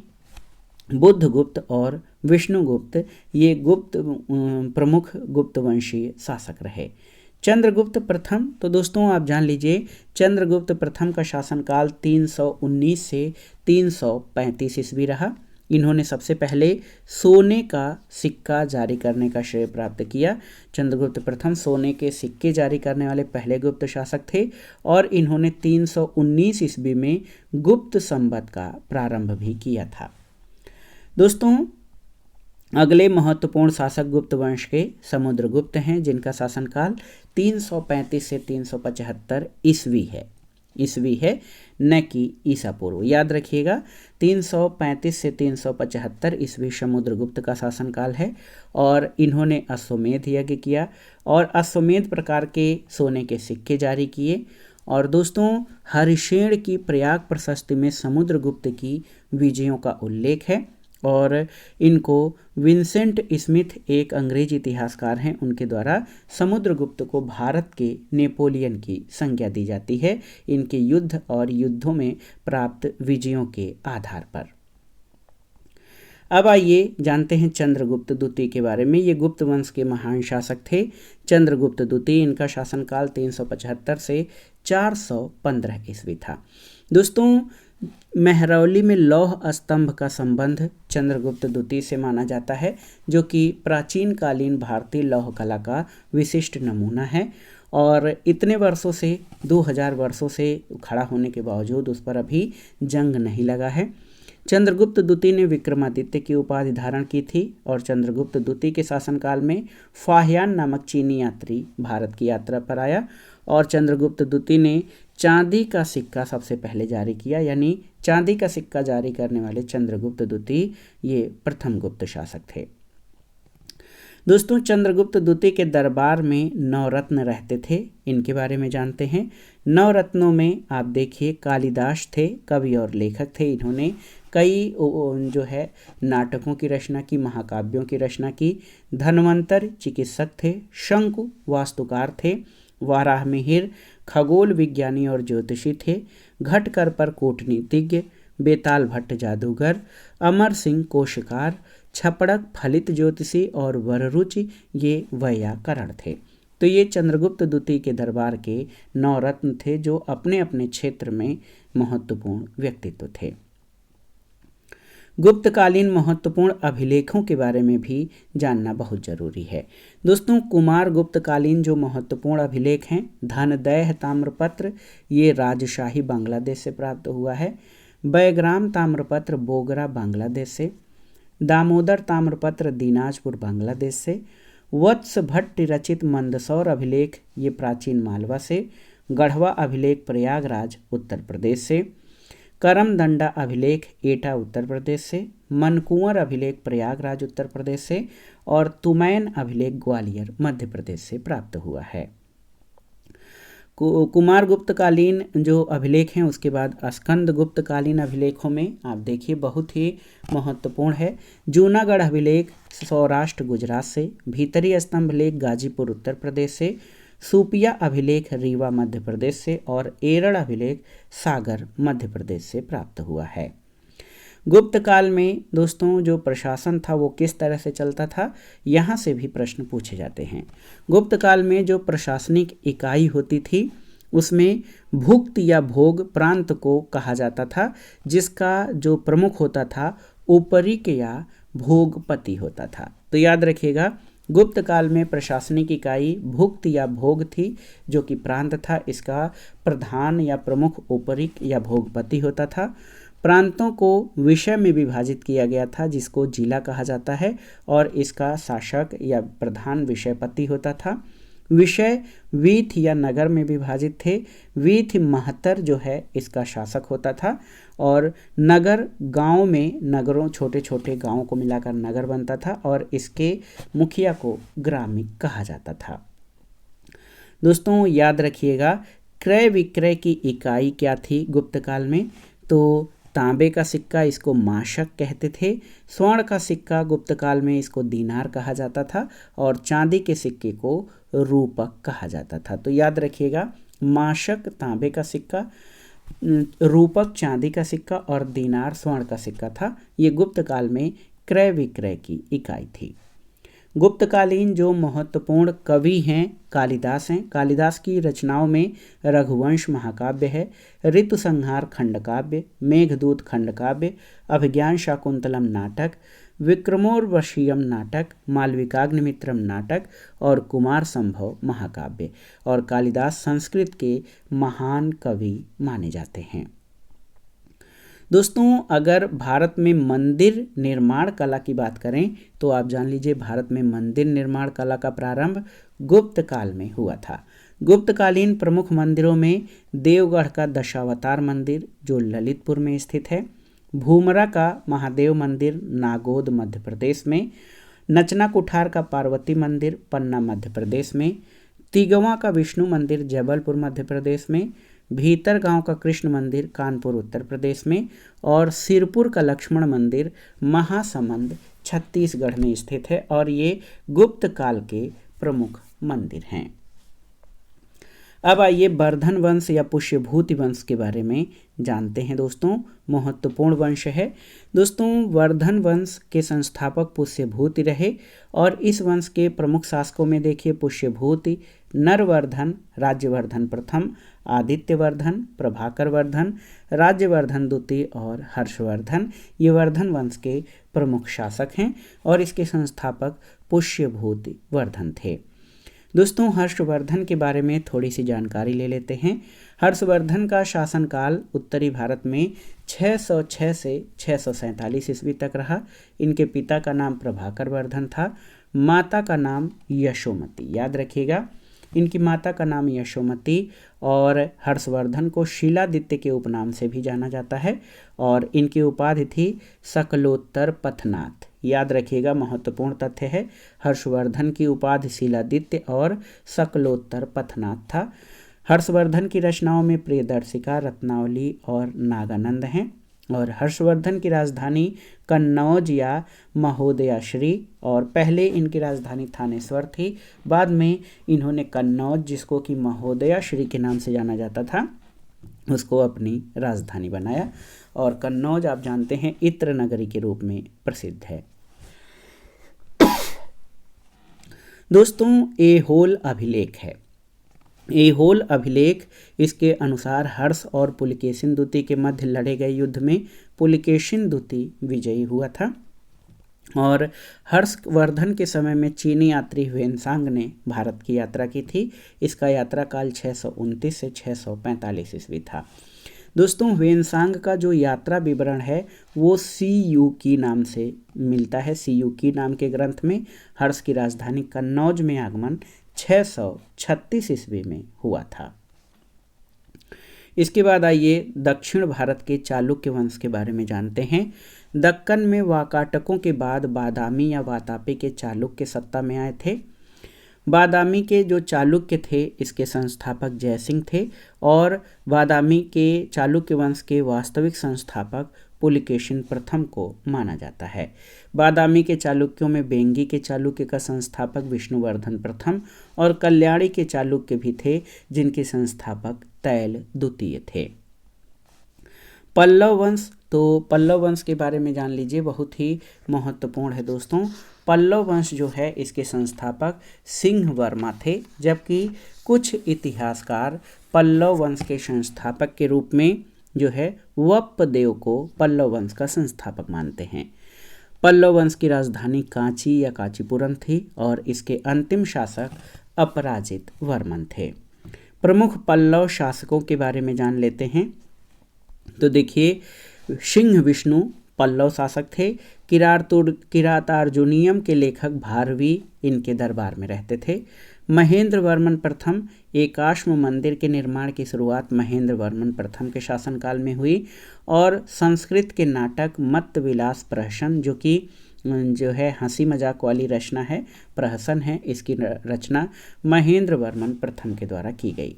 बुद्धगुप्त और विष्णुगुप्त, ये गुप्त प्रमुख गुप्त वंशीय शासक रहे। चंद्रगुप्त प्रथम, तो दोस्तों आप जान लीजिए चंद्रगुप्त प्रथम का शासनकाल 319 से 335 ईस्वी रहा। इन्होंने सबसे पहले सोने का सिक्का जारी करने का श्रेय प्राप्त किया। चंद्रगुप्त प्रथम सोने के सिक्के जारी करने वाले पहले गुप्त शासक थे और इन्होंने 319 ईस्वी में गुप्त संवत का प्रारंभ भी किया था। दोस्तों अगले महत्वपूर्ण शासक गुप्त वंश के समुद्रगुप्त हैं, जिनका शासनकाल 335 से 375 ईस्वी है, न कि ईसा पूर्व। याद रखिएगा 335 से 375 ईस्वी समुद्रगुप्त का शासनकाल है और इन्होंने अश्वमेध यज्ञ किया और अश्वमेध प्रकार के सोने के सिक्के जारी किए। और दोस्तों हरिशेण की प्रयाग प्रशस्ति में समुद्रगुप्त की विजयों का उल्लेख है और इनको विंसेंट स्मिथ एक अंग्रेजी इतिहासकार हैं, उनके द्वारा समुद्रगुप्त को भारत के नेपोलियन की संज्ञा दी जाती है इनके युद्ध और युद्धों में प्राप्त विजयों के आधार पर। अब आइए जानते हैं चंद्रगुप्त द्वितीय के बारे में। ये गुप्त वंश के महान शासक थे। चंद्रगुप्त द्वितीय, इनका शासनकाल 375 से 415 ईस्वी था। दोस्तों महरौली में लौह स्तंभ का संबंध चंद्रगुप्त द्वितीय से माना जाता है, जो कि प्राचीन कालीन भारतीय लौह कला का विशिष्ट नमूना है और इतने वर्षों से 2000 वर्षों से खड़ा होने के बावजूद उस पर अभी जंग नहीं लगा है। चंद्रगुप्त द्वितीय ने विक्रमादित्य की उपाधि धारण की थी और चंद्रगुप्त द्वितीय के शासनकाल में फाहियान नामक चीनी यात्री भारत की यात्रा पर आया और चंद्रगुप्त द्वितीय ने चांदी का सिक्का सबसे पहले जारी किया, यानी चांदी का सिक्का जारी करने वाले चंद्रगुप्त द्वितीय ये प्रथम गुप्त शासक थे। दोस्तों चंद्रगुप्त द्वितीय के दरबार में नवरत्न रहते थे, इनके बारे में जानते हैं। नवरत्नों में आप देखिए कालिदास थे, कवि और लेखक थे। इन्होंने कई जो है नाटकों की रचना की, महाकाव्यों की रचना की। धन्वंतर चिकित्सक थे, शंकु वास्तुकार थे, वाराहमिहिर खगोल विज्ञानी और ज्योतिषी थे, घटकर पर कूटनीतिज्ञ, बेताल भट्ट जादूगर, अमर सिंह कोशकार, छपड़क फलित ज्योतिषी और वररुचि ये वैयाकरण थे। तो ये चंद्रगुप्त द्वितीय के दरबार के नवरत्न थे जो अपने अपने क्षेत्र में महत्वपूर्ण व्यक्तित्व थे। गुप्तकालीन महत्वपूर्ण अभिलेखों के बारे में भी जानना बहुत जरूरी है। दोस्तों कुमार गुप्तकालीन जो महत्वपूर्ण अभिलेख हैं, धनदैह ताम्रपत्र ये राजशाही बांग्लादेश से प्राप्त हुआ है। बैग्राम ताम्रपत्र बोगरा बांग्लादेश से। दामोदर ताम्रपत्र दिनाजपुर बांग्लादेश से। वत्स भट्ट रचित मंदसौर अभिलेख ये प्राचीन मालवा से। गढ़वा अभिलेख प्रयागराज उत्तर प्रदेश से। करमदंडा अभिलेख एटा उत्तर प्रदेश से। मनकुंवर अभिलेख प्रयागराज उत्तर प्रदेश से। और तुमैन अभिलेख ग्वालियर मध्य प्रदेश से प्राप्त हुआ है। कुमार गुप्तकालीन जो अभिलेख हैं उसके बाद स्कंद गुप्तकालीन अभिलेखों में आप देखिए बहुत ही महत्वपूर्ण है। जूनागढ़ अभिलेख सौराष्ट्र गुजरात से। भीतरी स्तंभ लेख गाजीपुर उत्तर प्रदेश से। सूपिया अभिलेख रीवा मध्य प्रदेश से। और एरड़ अभिलेख सागर मध्य प्रदेश से प्राप्त हुआ है। गुप्त काल में दोस्तों जो प्रशासन था वो किस तरह से चलता था, यहाँ से भी प्रश्न पूछे जाते हैं। गुप्त काल में जो प्रशासनिक इकाई होती थी उसमें भुक्त या भोग प्रांत को कहा जाता था, जिसका जो प्रमुख होता था ऊपरी या भोगपति होता था। तो याद रखिएगा गुप्त काल में प्रशासनिक इकाई भुक्त या भोग थी, जो कि प्रांत था, इसका प्रधान या प्रमुख ऊपरी या भोगपति होता था। प्रांतों को विषय में विभाजित किया गया था जिसको जिला कहा जाता है, और इसका शासक या प्रधान विषयपति होता था। विषय वीथ या नगर में विभाजित थे। वीथ महत्तर जो है इसका शासक होता था, और नगर गांव में, नगरों छोटे छोटे गांवों को मिलाकर नगर बनता था, और इसके मुखिया को ग्रामिक कहा जाता था। दोस्तों याद रखिएगा क्रय विक्रय की इकाई क्या थी गुप्त काल में, तो तांबे का सिक्का इसको माशक कहते थे। स्वर्ण का सिक्का गुप्त काल में इसको दीनार कहा जाता था, और चांदी के सिक्के को रूपक कहा जाता था। तो याद रखिएगा माशक तांबे का सिक्का, रूपक चांदी का सिक्का और दीनार स्वर्ण का सिक्का था। ये गुप्त काल में क्रय विक्रय की इकाई थी। गुप्तकालीन जो महत्वपूर्ण कवि हैं कालिदास हैं। कालिदास की रचनाओं में रघुवंश महाकाव्य है, ऋतु संहार खंडकाव्य, मेघदूत खंडकाव्य, अभिज्ञान शाकुंतलम नाटक, विक्रमोर्वशीयम नाटक, मालविकाग्निमित्रम नाटक और कुमार संभव महाकाव्य। और कालिदास संस्कृत के महान कवि माने जाते हैं। दोस्तों अगर भारत में मंदिर निर्माण कला की बात करें तो आप जान लीजिए भारत में मंदिर निर्माण कला का प्रारंभ गुप्त काल में हुआ था। गुप्तकालीन प्रमुख मंदिरों में देवगढ़ का दशावतार मंदिर जो ललितपुर में स्थित है, भूमरा का महादेव मंदिर नागौद मध्य प्रदेश में, नचना कुठार का पार्वती मंदिर पन्ना मध्य प्रदेश में, तिगवा का विष्णु मंदिर जबलपुर मध्य प्रदेश में, भीतर गांव का कृष्ण मंदिर कानपुर उत्तर प्रदेश में, और सिरपुर का लक्ष्मण मंदिर महासमंद छत्तीसगढ़ में स्थित है। और ये गुप्त काल के प्रमुख मंदिर हैं। अब आइए वर्धन वंश या पुष्यभूति वंश के बारे में जानते हैं। दोस्तों महत्वपूर्ण वंश है। दोस्तों वर्धन वंश के संस्थापक पुष्यभूति रहे, और इस वंश के प्रमुख शासकों में देखिए पुष्यभूति, नरवर्धन, राज्यवर्धन प्रथम, आदित्यवर्धन, प्रभाकर वर्धन, राज्यवर्धन द्वितीय और हर्षवर्धन। ये वर्धन वंश के प्रमुख शासक हैं, और इसके संस्थापक पुष्यभूति वर्धन थे। दोस्तों हर्षवर्धन के बारे में थोड़ी सी जानकारी ले लेते हैं। हर्षवर्धन का शासनकाल उत्तरी भारत में 606 से 647 ईस्वी तक रहा। इनके पिता का नाम प्रभाकर वर्धन था, माता का नाम यशोमती। याद रखिएगा इनकी माता का नाम यशोमती, और हर्षवर्धन को शीलादित्य के उपनाम से भी जाना जाता है, और इनकी उपाधि थी सकलोत्तर पथनाथ। याद रखिएगा, महत्वपूर्ण तथ्य है। हर्षवर्धन की उपाधि शीलादित्य और शकलोत्तर पथनाथ था। हर्षवर्धन की रचनाओं में प्रियदर्शिका, रत्नावली और नागानंद हैं। और हर्षवर्धन की राजधानी कन्नौज या महोदयाश्री, और पहले इनकी राजधानी थानेश्वर थी। बाद में इन्होंने कन्नौज, जिसको कि महोदयाश्री के नाम से जाना जाता था, उसको अपनी राजधानी बनाया। और कन्नौज आप जानते हैं इत्र नगरी के रूप में प्रसिद्ध है। दोस्तों, ऐहोल अभिलेख है। ऐहोल अभिलेख, इसके अनुसार हर्ष और पुलकेशिन द्वितीय के मध्य लड़े गए युद्ध में पुलकेशिन द्वितीय विजयी हुआ था। और हर्षवर्धन के समय में चीनी यात्री ह्वेनसांग ने भारत की यात्रा की थी। इसका यात्रा काल 629 से 645 ईस्वी था। दोस्तों, ह्वेनसांग का जो यात्रा विवरण है वो सी यू की नाम से मिलता है। सी यू की नाम के ग्रंथ में हर्ष की राजधानी कन्नौज में आगमन 636 ईस्वी में हुआ था। इसके बाद आइए दक्षिण भारत के चालुक्य वंश के बारे में जानते हैं। दक्कन में वाकाटकों के बाद बादामी या वातापी के चालुक्य सत्ता में आए थे। बादामी के जो चालुक्य थे, इसके संस्थापक जयसिंह थे, और बादामी के चालुक्य वंश के वास्तविक संस्थापक पुलकेशिन प्रथम को माना जाता है। बादामी के चालुक्यों में बेंगी के चालुक्य का संस्थापक विष्णुवर्धन प्रथम और कल्याणी के चालुक्य भी थे, जिनके संस्थापक तैल द्वितीय थे। पल्लव वंश, तो पल्लव वंश के बारे में जान लीजिए, बहुत ही महत्वपूर्ण है दोस्तों। पल्लव वंश जो है, इसके संस्थापक सिंह वर्मा थे, जबकि कुछ इतिहासकार पल्लव वंश के संस्थापक के रूप में जो है वप्पदेव को पल्लव वंश का संस्थापक मानते हैं। पल्लव वंश की राजधानी कांची या कांचीपुरम थी और इसके अंतिम शासक अपराजित वर्मन थे। प्रमुख पल्लव शासकों के बारे में जान लेते हैं। तो देखिए, सिंह विष्णु पल्लव शासक थे। किरातार्जुनीयम के लेखक भारवी इनके दरबार में रहते थे। महेंद्र वर्मन प्रथम, एकाश्म मंदिर के निर्माण की शुरुआत महेंद्र वर्मन प्रथम के शासनकाल में हुई। और संस्कृत के नाटक मत्त विलास प्रहसन, जो है हंसी मजाक वाली रचना है, प्रहसन है, इसकी रचना महेंद्र वर्मन प्रथम के द्वारा की गई।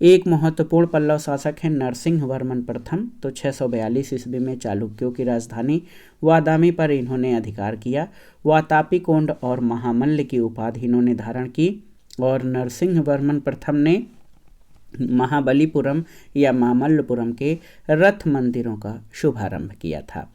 एक महत्वपूर्ण पल्लव शासक हैं नरसिंह वर्मन प्रथम। तो 642 ईस्वी में चालुक्यों की राजधानी वादामी पर इन्होंने अधिकार किया। वातापी कोंड और महामल्ल की उपाधि इन्होंने धारण की। और नरसिंह वर्मन प्रथम ने महाबलीपुरम या मामल्लपुरम के रथ मंदिरों का शुभारंभ किया था।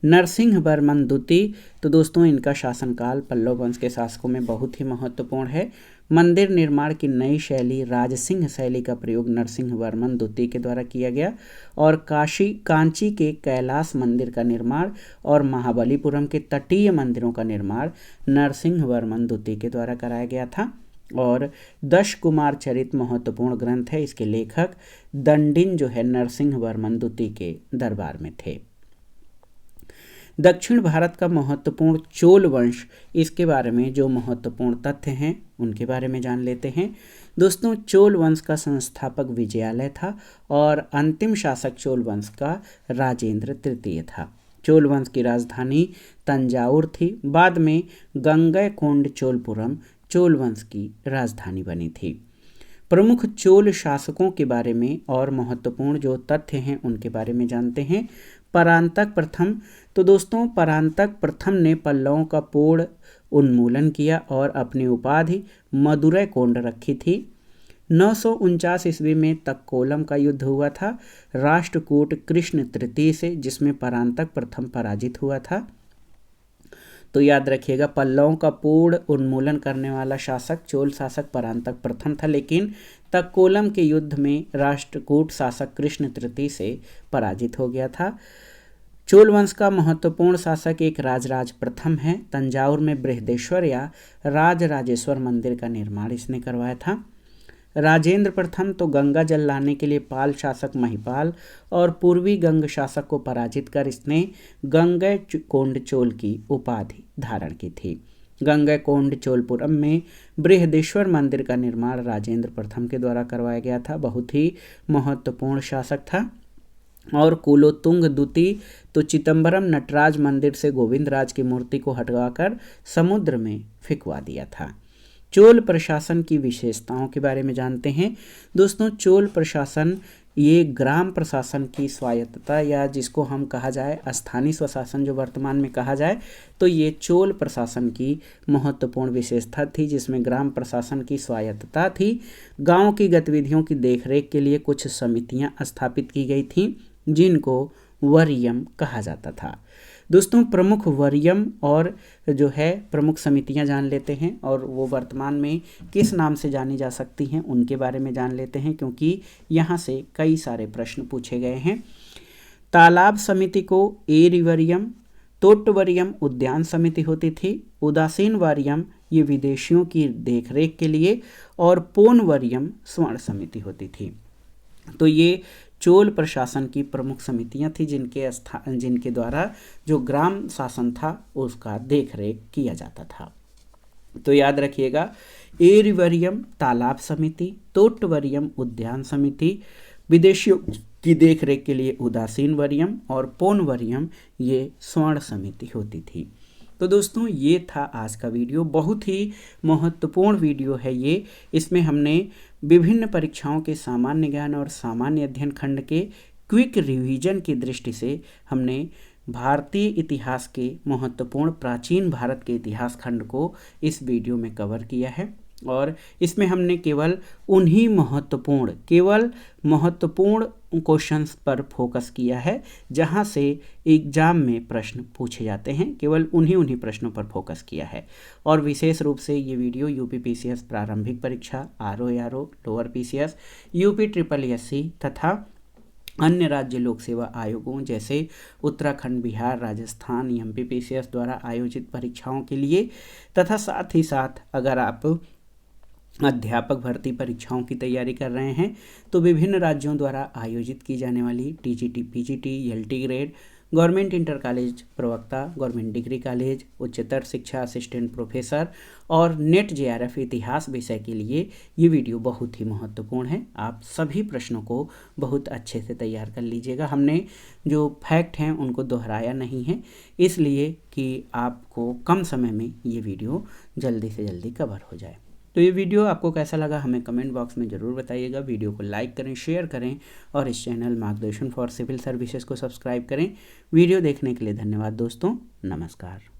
नरसिंह वर्मन द्वितीय, तो दोस्तों इनका शासनकाल पल्लव वंश के शासकों में बहुत ही महत्वपूर्ण है। मंदिर निर्माण की नई शैली राजसिंह शैली का प्रयोग नरसिंह वर्मन द्वितीय के द्वारा किया गया। और कांची के कैलाश मंदिर का निर्माण और महाबलीपुरम के तटीय मंदिरों का निर्माण नरसिंह वर्मन द्वितीय के द्वारा कराया गया था। और दश कुमार चरित महत्वपूर्ण ग्रंथ है। इसके लेखक दंडिन जो है नरसिंह वर्मन द्वितीय के दरबार में थे। दक्षिण भारत का महत्वपूर्ण चोल वंश, इसके बारे में जो महत्वपूर्ण तथ्य हैं उनके बारे में जान लेते हैं। दोस्तों, चोल वंश का संस्थापक विजयालय था और अंतिम शासक चोल वंश का राजेंद्र तृतीय था। चोल वंश की राजधानी तंजावुर थी। बाद में गंगैकोंड चोलपुरम चोल वंश की राजधानी बनी थी। प्रमुख चोल शासकों के बारे में और महत्वपूर्ण जो तथ्य हैं उनके बारे में जानते हैं। परांतक प्रथम, तो दोस्तों परांतक प्रथम ने पल्लवों का पूर्ण उन्मूलन किया और अपनी उपाधि मदुरै कोंड रखी थी। 949 ईस्वी में तक्कोलम का युद्ध हुआ था राष्ट्रकूट कृष्ण तृतीय से, जिसमें परांतक प्रथम पराजित हुआ था। तो याद रखिएगा, पल्लवों का पूर्ण उन्मूलन करने वाला शासक चोल शासक परांतक प्रथम था, लेकिन तक्कोलम के युद्ध में राष्ट्रकूट शासक कृष्ण तृतीय से पराजित हो गया था। चोल वंश का महत्वपूर्ण शासक एक राजराज प्रथम है। तंजावुर में बृहदेश्वर या राजराजेश्वर मंदिर का निर्माण इसने करवाया था। राजेंद्र प्रथम तो गंगा जल लाने के लिए पाल शासक महिपाल और पूर्वी गंग शासक को पराजित कर इसने गंगैकोंड चोल की उपाधि धारण की थी। गंगैकोंड चोलपुरम में बृहदेश्वर मंदिर का निर्माण राजेंद्र प्रथम के द्वारा करवाया गया था। बहुत ही महत्वपूर्ण शासक था। और कुलोत्तुंग द्वितीय तो चिदम्बरम नटराज मंदिर से गोविंदराज की मूर्ति को हटवाकर समुद्र में फेंकवा दिया था। चोल प्रशासन की विशेषताओं के बारे में जानते हैं। दोस्तों, चोल प्रशासन ये ग्राम प्रशासन की स्वायत्तता या जिसको हम कहा जाए स्थानीय स्वशासन जो वर्तमान में कहा जाए तो ये चोल प्रशासन की महत्वपूर्ण विशेषता थी, जिसमें ग्राम प्रशासन की स्वायत्तता थी। गांव की गतिविधियों की देखरेख के लिए कुछ समितियां स्थापित की गई थीं जिनको वरीयम कहा जाता था। दोस्तों, प्रमुख वरीयम और जो है प्रमुख समितियां जान लेते हैं और वो वर्तमान में किस नाम से जानी जा सकती हैं उनके बारे में जान लेते हैं, क्योंकि यहाँ से कई सारे प्रश्न पूछे गए हैं। तालाब समिति को एरी वरीयम, तोट्ट वरीयम उद्यान समिति होती थी, उदासीन वरीयम ये विदेशियों की देखरेख के लिए, और पोन वरीयम स्वर्ण समिति होती थी। तो ये चोल प्रशासन की प्रमुख समितियां थी जिनके द्वारा जो ग्राम शासन था उसका देखरेख किया जाता था। तो याद रखिएगा, एरी वरीयम तालाब समिति, तोट्ट वरीयम उद्यान समिति, विदेशियों की देखरेख के लिए उदासीन वरीयम, और पोन वरीयम ये स्वर्ण समिति होती थी। तो दोस्तों, ये था आज का वीडियो। बहुत ही महत्वपूर्ण वीडियो है ये। इसमें हमने विभिन्न परीक्षाओं के सामान्य ज्ञान और सामान्य अध्ययन खंड के क्विक रिवीजन की दृष्टि से हमने भारतीय इतिहास के महत्वपूर्ण प्राचीन भारत के इतिहास खंड को इस वीडियो में कवर किया है। और इसमें हमने केवल महत्वपूर्ण क्वेश्चंस पर फोकस किया है जहां से एग्जाम में प्रश्न पूछे जाते हैं। केवल उन्हीं प्रश्नों पर फोकस किया है। और विशेष रूप से ये वीडियो यूपी पीसीएस प्रारंभिक परीक्षा, RO lower PCS, UP SSSC तथा अन्य राज्य लोक सेवा आयोगों जैसे उत्तराखंड, बिहार, राजस्थान, एमपी पीसीएस द्वारा आयोजित परीक्षाओं के लिए, तथा साथ ही साथ अगर आप अध्यापक भर्ती परीक्षाओं की तैयारी कर रहे हैं तो विभिन्न राज्यों द्वारा आयोजित की जाने वाली TGT, PGT, LT grade, government inter college प्रवक्ता, गवर्नमेंट डिग्री कॉलेज, उच्चतर शिक्षा असिस्टेंट प्रोफेसर और नेट जेआरएफ इतिहास विषय के लिए ये वीडियो बहुत ही महत्वपूर्ण है। आप सभी प्रश्नों को बहुत अच्छे से तैयार कर लीजिएगा। हमने जो फैक्ट हैं उनको दोहराया नहीं है, इसलिए कि आपको कम समय में ये वीडियो जल्दी से जल्दी कवर हो जाए। तो ये वीडियो आपको कैसा लगा हमें कमेंट बॉक्स में ज़रूर बताइएगा। वीडियो को लाइक करें, शेयर करें और इस चैनल मार्गदर्शन फॉर सिविल सर्विसेज को सब्सक्राइब करें। वीडियो देखने के लिए धन्यवाद दोस्तों। नमस्कार।